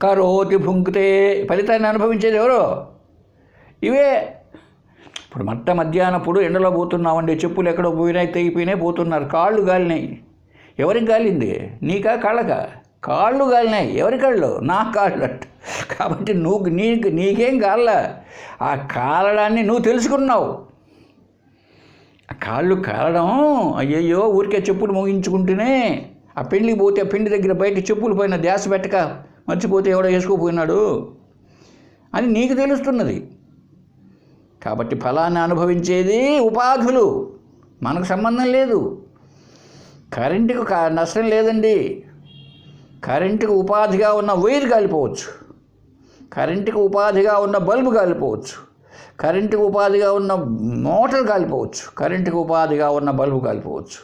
కరోతి భుంక్తే ఫలితాన్ని అనుభవించేది ఎవరు? ఇవే. ఇప్పుడు మధ్యాహ్నప్పుడు ఎండలో పోతున్నామండి, చెప్పులు ఎక్కడో పోయినాయి, తెగిపోయినాయి, పోతున్నారు. కాళ్ళు గాలినాయి. ఎవరికి గాలింది? నీకా కాళ్ళకా? కాళ్ళు గాలినాయి. ఎవరి కాళ్ళు? నా కాళ్ళు. కాబట్టి నీకేం కాళ్ళ? ఆ కాలడాన్ని నువ్వు తెలుసుకున్నావు. ఆ కాళ్ళు కాలడం అయ్యయ్యో ఊరికే చెప్పులు మోగించుకుంటేనే, ఆ పెళ్ళికి పోతే ఆ పెళ్లి దగ్గర బయట చెప్పులు పోయిన ధ్యాస పెట్టక మర్చిపోతే ఎవడో వేసుకోపోయినాడు అని నీకు తెలుస్తున్నది. కాబట్టి ఫలాన్ని అనుభవించేది ఉపాధులు, మనకు సంబంధం లేదు. కరెంటుకు నష్టం లేదండి. కరెంటుకు ఉపాధిగా ఉన్న వైర్ కాలిపోవచ్చు, కరెంటుకు ఉపాధిగా ఉన్న బల్బు కాలిపోవచ్చు, కరెంటుకు ఉపాధిగా ఉన్న మోటార్ కాలిపోవచ్చు, కరెంటుకు ఉపాధిగా ఉన్న బల్బు కాలిపోవచ్చు.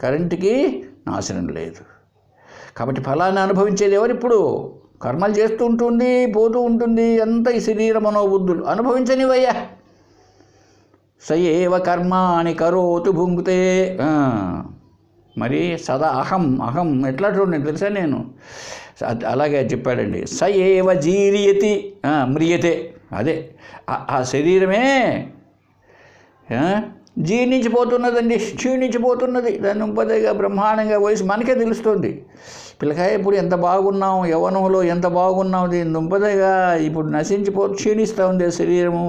కరెంటుకి నాశనం లేదు. కాబట్టి ఫలాన్ని అనుభవించేది ఎవరిప్పుడు? కర్మలు చేస్తూ ఉంటుంది, పోతూ ఉంటుంది. అంత ఈ శరీర మనోబుద్ధులు అనుభవించనివయ్యా. సయేవ కర్మాని కరోతు భుంక్తే. మరి సదా అహం ఎట్లా చూడండి తెలుసా నేను, అలాగే చెప్పాడండి. సయేవ జీరియతి మ్రియతే. అదే ఆ శరీరమే జీర్ణించిపోతున్నదండి, క్షీణించిపోతున్నది. దాన్ని ఉపదేగా బ్రహ్మాండంగా వయసు మనకే తెలుస్తుంది. పిల్లకాయ ఇప్పుడు ఎంత బాగున్నాం, యవ్వనంలో ఎంత బాగున్నాం, దీని దుంపదగా ఇప్పుడు క్షీణిస్తూ ఉంది శరీరము.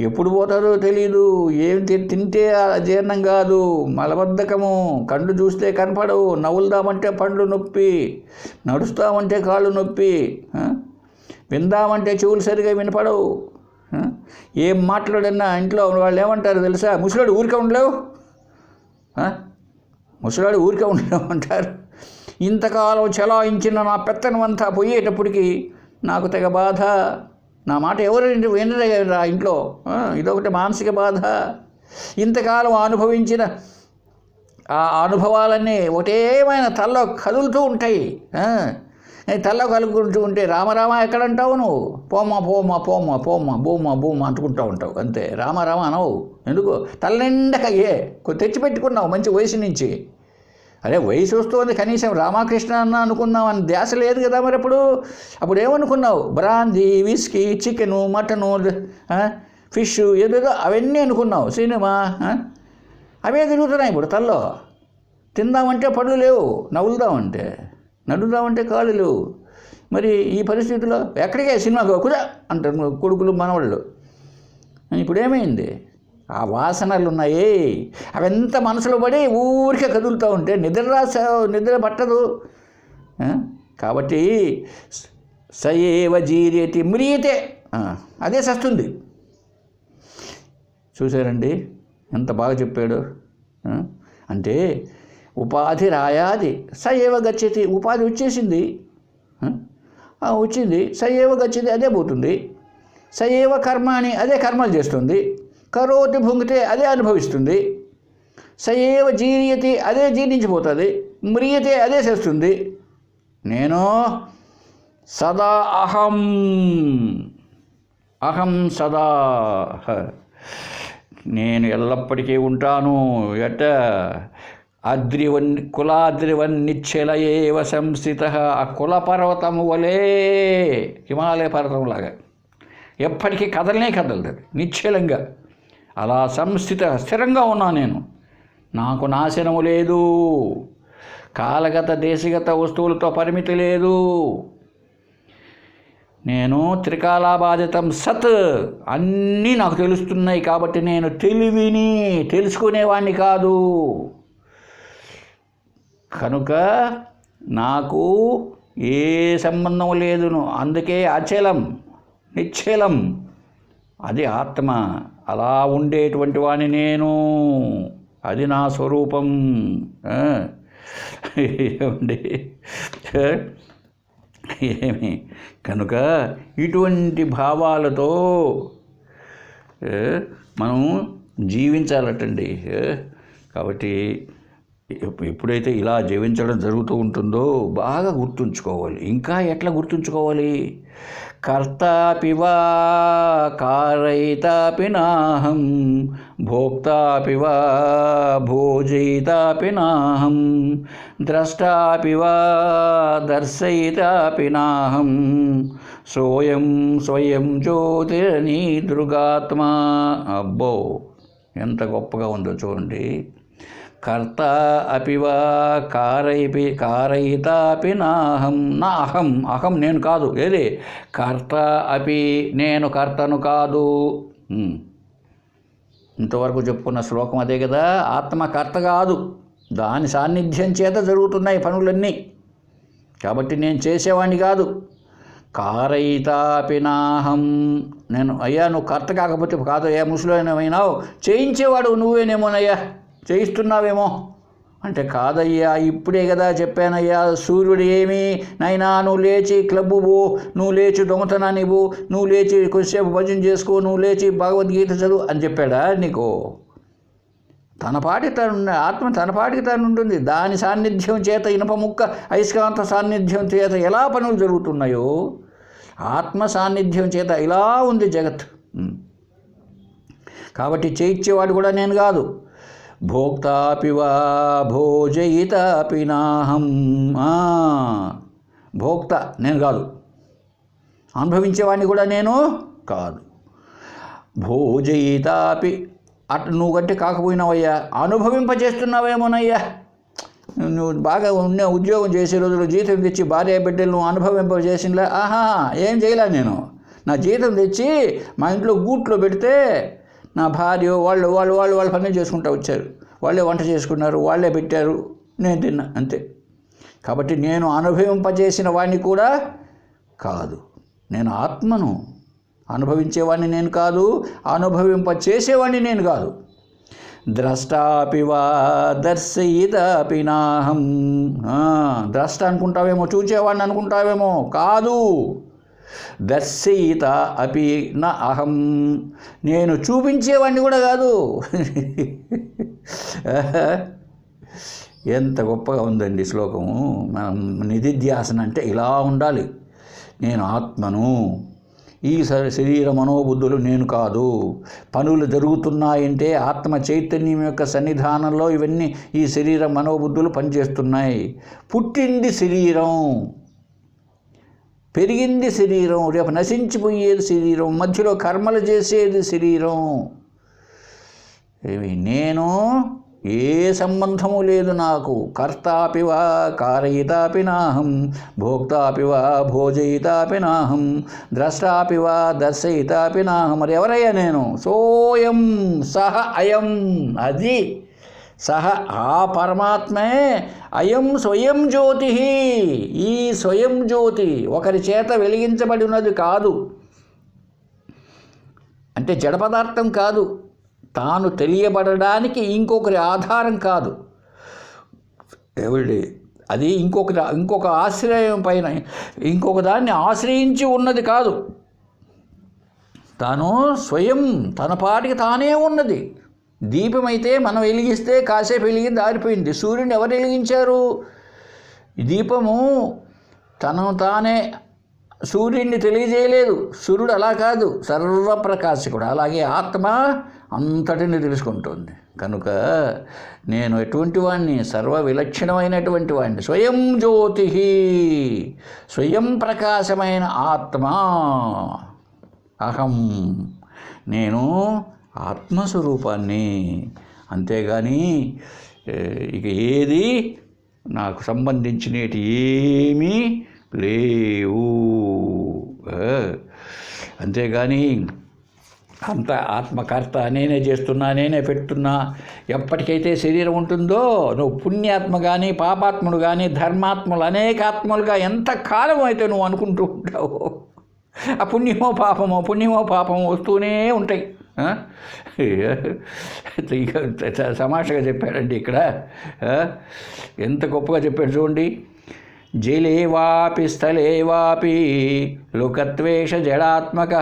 ఎప్పుడు పోతుందో తెలీదు. ఏం తింటే జీర్ణం కాదు, మలబద్ధకము, కళ్ళు చూస్తే కనపడవు, నవ్వులుదామంటే పండ్లు నొప్పి, నడుస్తామంటే కాళ్ళు నొప్పి, విందామంటే చెవులు సరిగా వినపడవు. ఏం మాట్లాడన్నా ఇంట్లో వాళ్ళు ఏమంటారు తెలుసా? ముసలాడు ఊరికే ఉండలేవు, ముసలాడు ఊరికే ఉండలేవు అంటారు. ఇంతకాలం చలాయించిన నా పెత్తనం అంతా పోయేటప్పటికి నాకు తెగ బాధ. నా మాట ఎవరు వినరా ఇంట్లో? ఇదొకటి మానసిక బాధ. ఇంతకాలం అనుభవించిన ఆ అనుభవాలన్నీ ఒకటేమైనా తల్లో కదులుతూ ఉంటాయి. తల్లో కలుగుకుంటూ ఉంటే రామరామ ఎక్కడంటావు నువ్వు? పోమ్మ బూమ్మ అంటుకుంటూ ఉంటావు అంతే. రామరామ అనవు. ఎందుకు? తల్లనిండకయ్యే తెచ్చిపెట్టుకున్నావు మంచి వయసు నుంచి. అరే వయసు వస్తుంది, కనీసం రామకృష్ణ అన్న అనుకున్నావు అని ధ్యాస లేదు కదా. మరి అప్పుడు ఏమనుకున్నావు? Brandy, whisky, chicken, mutton, fish ఏదేదో అవన్నీ అనుకున్నావు. సినిమా అవే తిరుగుతున్నాయి ఇప్పుడు తల్లో. తిందామంటే పళ్ళు లేవు, నడుద్దామంటే కాళ్ళు లేవు. మరి ఈ పరిస్థితిలో ఎక్కడికే సినిమాకు కుదా అంటారు కొడుకులు మనవాళ్ళు. ఇప్పుడు ఏమైంది? ఆ వాసనలు ఉన్నాయి, అవెంత మనసులో పడి ఊరికే కదులుతూ ఉంటే నిద్ర పట్టదు. కాబట్టి సయేవ జీరియతి మ్రియతే, అదే సస్తుంది. చూసారండి ఎంత బాగా చెప్పాడు. అంటే ఉపాధి రాయాది సయేవ గచ్చతి. ఉపాధి వచ్చింది, సయేవ గచ్చతి అదే పోతుంది. సయేవ కర్మాని అదే కర్మలు చేస్తుంది. కరోతి భుంగితే అదే అనుభవిస్తుంది. సయేవ జీరియతి అదే జీర్ణించిపోతుంది. మ్రియతే అదే చేస్తుంది. నేను సదా అహం సదా నేను ఎల్లప్పటికీ ఉంటాను. కులాద్రివన్నిచ్చలయేవ సంస్థిత, ఆ కుల పర్వతము వలే, హిమాలయ పర్వతంలాగా ఎప్పటికీ కదలదు నిశ్చలంగా. అలా స్థిరంగా ఉన్నా నేను. నాకు నాశనము లేదు, కాలగత దేశగత వస్తువులతో పరిమితి లేదు. నేను త్రికాలాబాధితం సత్, అన్నీ నాకు తెలుస్తున్నాయి. కాబట్టి నేను తెలివిని తెలుసుకునేవాడిని కాదు. కనుక నాకు ఏ సంబంధం లేదును. అందుకే అచలం నిశ్చలం, అది ఆత్మ. అలా ఉండేటువంటి వాడిని నేను, అది నా స్వరూపం. ఏమండి, ఏమి కనుక ఇటువంటి భావాలతో మనం జీవించాలటండి. కాబట్టి ఎప్పుడైతే ఇలా జీవించడం జరుగుతూ ఉంటుందో బాగా గుర్తుంచుకోవాలి. ఇంకా ఎట్లా గుర్తుంచుకోవాలి? కర్తాపి వా కారయితాపి నాహం, భోక్తాపి వా భోజయితాపి నాహం, ద్రష్టాపి వా దర్శయితాపి నాహం, సోయం స్వయం జ్యోతిర్నిదృగాత్మా. అబ్బో, ఎంత గొప్పగా ఉందో చూడండి. కర్త అపి వా కారయితాపి నాహం, నా అహం నేను కాదు. ఏది? కర్త అపి, నేను కర్తను కాదు. ఇంతవరకు చెప్పుకున్న శ్లోకం అదే కదా. ఆత్మ కర్త కాదు, దాని సాన్నిధ్యం చేత జరుగుతున్నాయి పనులన్నీ. కాబట్టి నేను చేసేవాడిని కాదు. కారయితాపి నాహం, నేను అయ్యా నువ్వు కర్త కాకపోతే కాదు అయ్యా, ముసలిమైనావు, చేయించేవాడు నువ్వేనేమోనయ్యా, చేయిస్తున్నావేమో అంటే, కాదయ్యా ఇప్పుడే కదా చెప్పానయ్యా, సూర్యుడు ఏమి నైనా, నువ్వు లేచి క్లబ్బు పో, నువ్వు లేచి దొంగతనాన్ని పో, నువ్వు లేచి కొద్దిసేపు భజన చేసుకో, నువ్వు లేచి భగవద్గీత చదువు అని చెప్పాడా నీకు? ఆత్మ తన పాటికి తాను ఉంటుంది. దాని సాన్నిధ్యం చేత, ఇనప ముక్క అయస్కాంత సాన్నిధ్యం చేత ఎలా పనులు జరుగుతున్నాయో, ఆత్మ సాన్నిధ్యం చేత ఇలా ఉంది జగత్. కాబట్టి చేయించేవాడు కూడా నేను కాదు. భోక్తాపి వా భోజయితాపి నాహం, భోక్త నేను కాదు, అనుభవించేవాడిని కూడా నేను కాదు. భోజయితాపి, అటు నువ్వు కంటే కాకపోయినావయ్యా, అనుభవింపజేస్తున్నావేమోనయ్యా. నువ్వు బాగా ఉన్న ఉద్యోగం చేసే రోజులు జీతం తెచ్చి భార్య బిడ్డలు నువ్వు అనుభవింపజేసినలా? ఏం చేయలే నేను. నా జీతం తెచ్చి మా ఇంట్లో గూట్లో పెడితే నా భార్య వాళ్ళ పని చేసుకుంటూ వచ్చారు. వాళ్ళే వంట చేసుకున్నారు, వాళ్ళే పెట్టారు, నేను తిన్నా, అంతే. కాబట్టి నేను అనుభవింపజేసిన వాడిని కూడా కాదు. నేను ఆత్మను. అనుభవించేవాడిని నేను కాదు, అనుభవింపచేసేవాడిని నేను కాదు. ద్రష్టాపి వా దర్శయితాపి నాహం, ద్రష్ట అనుకుంటావేమో, చూచేవాడిని అనుకుంటావేమో, కాదు. దర్శయిత అపి నా అహం, నేను చూపించేవాడిని కూడా కాదు. ఎంత గొప్పగా ఉందండి శ్లోకము. మనం నిధిధ్యాసన అంటే ఇలా ఉండాలి. నేను ఆత్మను, ఈ శరీర మనోబుద్ధులు నేను కాదు. పనులు జరుగుతున్నాయంటే ఆత్మ చైతన్యం యొక్క సన్నిధానంలో ఇవన్నీ ఈ శరీర మనోబుద్ధులు పనిచేస్తున్నాయి. పుట్టింది శరీరం, పెరిగింది శరీరం, రేపు నశించిపోయేది శరీరం, మధ్యలో కర్మలు చేసేది శరీరం. నేను ఏ సంబంధము లేదు నాకు. కర్తాపి వా కారయితాపి నాహం, భోక్తాపి వా భోజయితాపి నాహం, ద్రష్టాపి వా దర్శయితాపి నాహం. మరి ఎవరయ్యా నేను? సోయం సహ అయం, అది సహ ఆ పరమాత్మే. అయం స్వయం జ్యోతి, ఈ స్వయం జ్యోతి ఒకరి చేత వెలిగించబడి ఉన్నది కాదు. అంటే జడ పదార్థం కాదు, తాను తెలియబడడానికి ఇంకొకరి ఆధారం కాదు. అది ఇంకొక ఆశ్రయం పైన ఇంకొక దాన్ని ఆశ్రయించి ఉన్నది కాదు. తాను స్వయం తన పాటికి తానే ఉన్నది. దీపమైతే మనం వెలిగిస్తే కాసేపు వెలిగింది, ఆరిపోయింది. సూర్యుని ఎవరు వెలిగించారు? దీపము తనను తానే సూర్యుడిని తెలియజేయలేదు. సూర్యుడు అలా కాదు, సర్వప్రకాశకుడు. అలాగే ఆత్మ అంతటిని తెలుసుకుంటుంది. కనుక నేను ఎటువంటి వాడిని? సర్వ విలక్షణమైనటువంటి వాడిని. స్వయం జ్యోతి, స్వయం ప్రకాశమైన ఆత్మ. అహం, నేను ఆత్మస్వరూపాన్ని. అంతేగాని ఇక ఏది నాకు సంబంధించినవి ఏమీ లేవు. అంతేగాని అంత ఆత్మకర్త, నేనే చేస్తున్నా, నేనే పెడుతున్నా. ఎప్పటికైతే శరీరం ఉంటుందో నువ్వు పుణ్యాత్మ కానీ పాపాత్ముడు కానీ ధర్మాత్ములు అనేక ఆత్మలుగా ఎంత కాలం అయితే నువ్వు అనుకుంటూ ఉంటావు, ఆ పుణ్యమో పాపమో వస్తూనే ఉంటాయి. సమాషగా చెప్పాడండి ఇక్కడ. ఎంత గొప్పగా చెప్పాడు చూడండి. జలే వాపి స్థలే వాపి లోకత్వేష జడాత్మక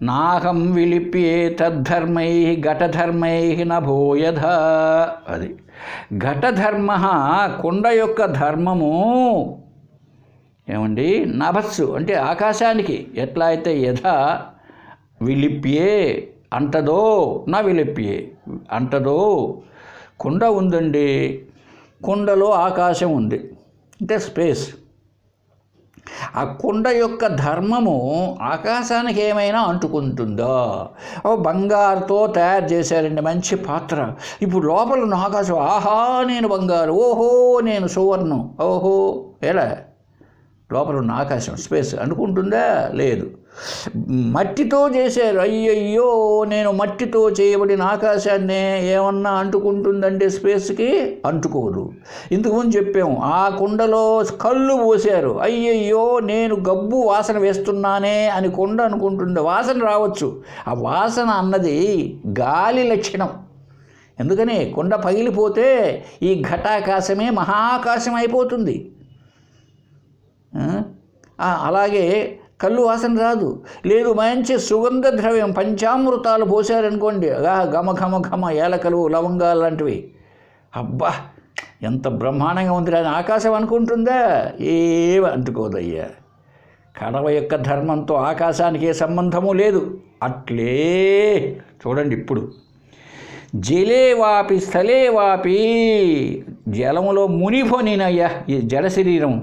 నాహం విలిప్యే తద్ధర్మై ఘటధర్మై నభూయధ. అది ఘటధర్మ, కుండ యొక్క ధర్మము ఏమండి? నభస్సు అంటే ఆకాశానికి ఎట్లా అయితే యథ విలిప్యే అంటదో, నా విలిప్యే అంటదో. కుండ ఉందండి, కుండలో ఆకాశం ఉంది అంటే స్పేస్. ఆ కుండ యొక్క ధర్మము ఆకాశానికి ఏమైనా అంటుకుంటుందా? బంగారుతో తయారు చేశారండి మంచి పాత్ర. ఇప్పుడు లోపల ఉన్న ఆకాశం, ఆహా నేను బంగారు, ఓహో నేను సువర్ణం, ఓహో ఎలా లోపల ఉన్న ఆకాశం స్పేస్ అనుకుంటుందా? లేదు. మట్టితో చేశారు, అయ్యయ్యో నేను మట్టితో చేయబడిన ఆకాశాన్నే ఏమన్నా అంటుకుంటుందంటే స్పేస్కి అంటుకోదు. ఇంతకుముందు చెప్పాము, ఆ కుండలో కళ్ళు పోసారు, అయ్యయ్యో నేను గబ్బు వాసన వేస్తున్నానే అని కుండ అనుకుంటుంది. వాసన రావచ్చు, ఆ వాసన అన్నది గాలి లక్షణం. ఎందుకని కుండ పగిలిపోతే ఈ ఘటాకాశమే మహాకాశం అయిపోతుంది. అలాగే కళ్ళు వాసన రాదు. లేదు, మంచి సుగంధ ద్రవ్యం పంచామృతాలు పోసారనుకోండి, ఘమ ఘమ ఘమ ఏలకలు లవంగాలు లాంటివి, అబ్బా ఎంత బ్రహ్మాండంగా ఉంది అని ఆకాశం అనుకుంటుందా? ఏమి అంటుకోదయ్యా. కడవ యొక్క ధర్మంతో ఆకాశానికి ఏ సంబంధము లేదు. అట్లే చూడండి ఇప్పుడు, జలే వాపి స్థలే వాపి, జలములో మునిపోనినయ్యా ఈ జడ శరీరం.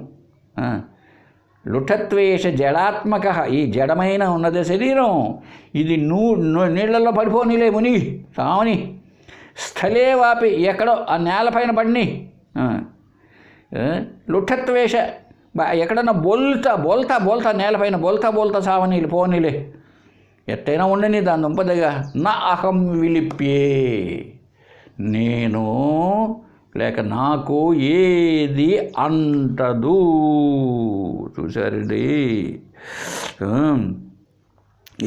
లుఠత్వేష జడాత్మక, ఈ జడమైన ఉన్నది శరీరం, ఇది నీళ్లలో పడిపోనిలే ముని సామని. స్థలే వాపి, ఎక్కడో ఆ నేలపైన పడిని. లుఠత్వేష, ఎక్కడన్నా బోల్తా నేలపైన బోల్తా సావనీలు పోనీలే, ఎట్టయినా ఉండని దాని దుంపదగా. నా అహం విలిప్యే, నేను లేక నాకు ఏది అంటదు. చూశారండి,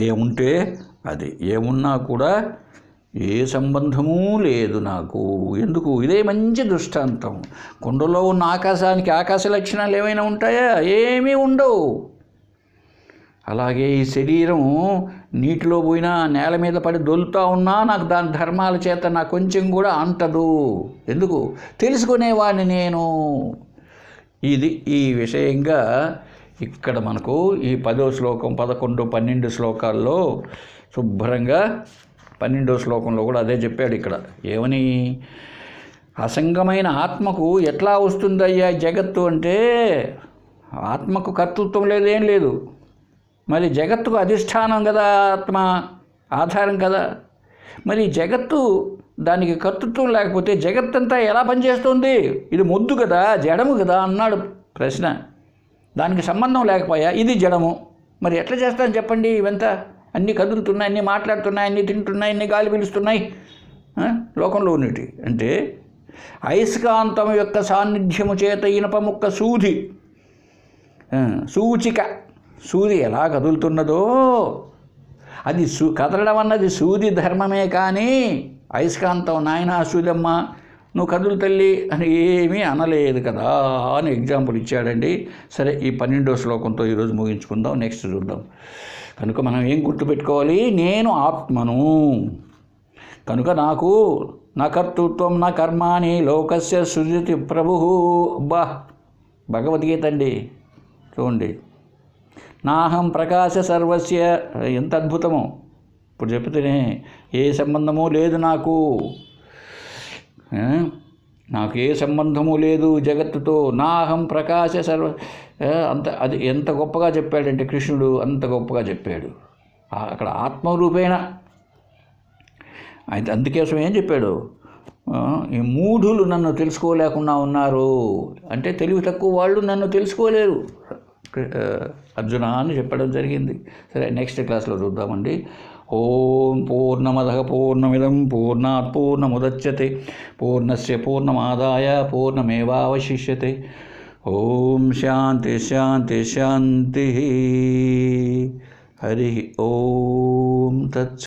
ఏముంటే అది, ఏమున్నా కూడా ఏ సంబంధమూ లేదు నాకు. ఎందుకు? ఇదే మంచి దృష్టాంతం. కుండలో ఉన్న ఆకాశానికి ఆకాశ లక్షణాలు ఏమైనా ఉంటాయా? ఏమీ ఉండవు. అలాగే ఈ శరీరం నీటిలో పోయినా నేల మీద పడి దొలుతూ ఉన్నా నాకు దాని ధర్మాల చేత నాకు కొంచెం కూడా అంటదు. ఎందుకు? తెలుసుకునేవాడిని నేను. ఇది ఈ విషయంగా ఇక్కడ మనకు ఈ 10వ శ్లోకం 11, 12 శ్లోకాల్లో శుభ్రంగా 12వ శ్లోకంలో కూడా అదే చెప్పాడు. ఇక్కడ ఏమని, అసంగమైన ఆత్మకు ఎట్లా వస్తుందయ్యా జగత్తు అంటే, ఆత్మకు కర్తృత్వం లేదు, ఏం లేదు. మరి జగత్తుకు అధిష్టానం కదా ఆత్మ, ఆధారం కదా. మరి జగత్తు దానికి కర్తృత్వం లేకపోతే జగత్తంతా ఎలా పనిచేస్తుంది? ఇది మొద్దు కదా, జడము కదా అన్నాడు ప్రశ్న. దానికి సంబంధం లేకపోయా ఇది జడము, మరి ఎట్లా చేస్తాను చెప్పండి? ఇవంతా అన్నీ కదులుతున్నాయి, అన్నీ మాట్లాడుతున్నాయి, అన్నీ తింటున్నాయి, అన్నీ గాలి పీలుస్తున్నాయి లోకంలో ఉన్నటి. అంటే అయస్కాంతం యొక్క సాన్నిధ్యము చేత ఇనప ముక్క సూది సూచిక, సూది ఎలా కదులుతున్నదో అది కదలడం అన్నది సూది ధర్మమే. కానీ అయస్కాంతం నాయనా సూదమ్మ నువ్వు కదులు తల్లి అని ఏమీ అనలేదు కదా అని ఎగ్జాంపుల్ ఇచ్చాడండి. సరే, ఈ 12వ శ్లోకంతో ఈరోజు ముగించుకుందాం, నెక్స్ట్ చూద్దాం. కనుక మనం ఏం గుర్తుపెట్టుకోవాలి? నేను ఆత్మను, కనుక నాకు నా కర్తృత్వం నా కర్మాని లోకస్య సృజతి ప్రభు. అబ్బా, భగవద్గీత అండి చూడండి. నాహం ప్రకాశ సర్వస్య. ఎంత అద్భుతమో ఇప్పుడు చెప్తేనే, ఏ సంబంధము లేదు నాకు, నాకు ఏ సంబంధము లేదు జగత్తుతో. నాహం ప్రకాశ సర్వ, అంత అది ఎంత గొప్పగా చెప్పాడంటే కృష్ణుడు, అంత గొప్పగా చెప్పాడు అక్కడ ఆత్మరూపేణ. అయితే అందుకోసం ఏం చెప్పాడు, ఈ మూఢులు నన్ను తెలుసుకోలేకుండా ఉన్నారు అంటే తెలివి తక్కువ వాళ్ళు నన్ను తెలుసుకోలేరు అర్జున అని చెప్పడం జరిగింది. సరే, నెక్స్ట్ క్లాస్లో చూద్దామండి. ఓం పూర్ణమదః పూర్ణమిదం పూర్ణాత్ పూర్ణముదచ్యతే పూర్ణస్య పూర్ణమాదాయ పూర్ణమేవావశిష్యతే. ఓం శాంతి శాంతి శాంతి. హరి ఓం తత్.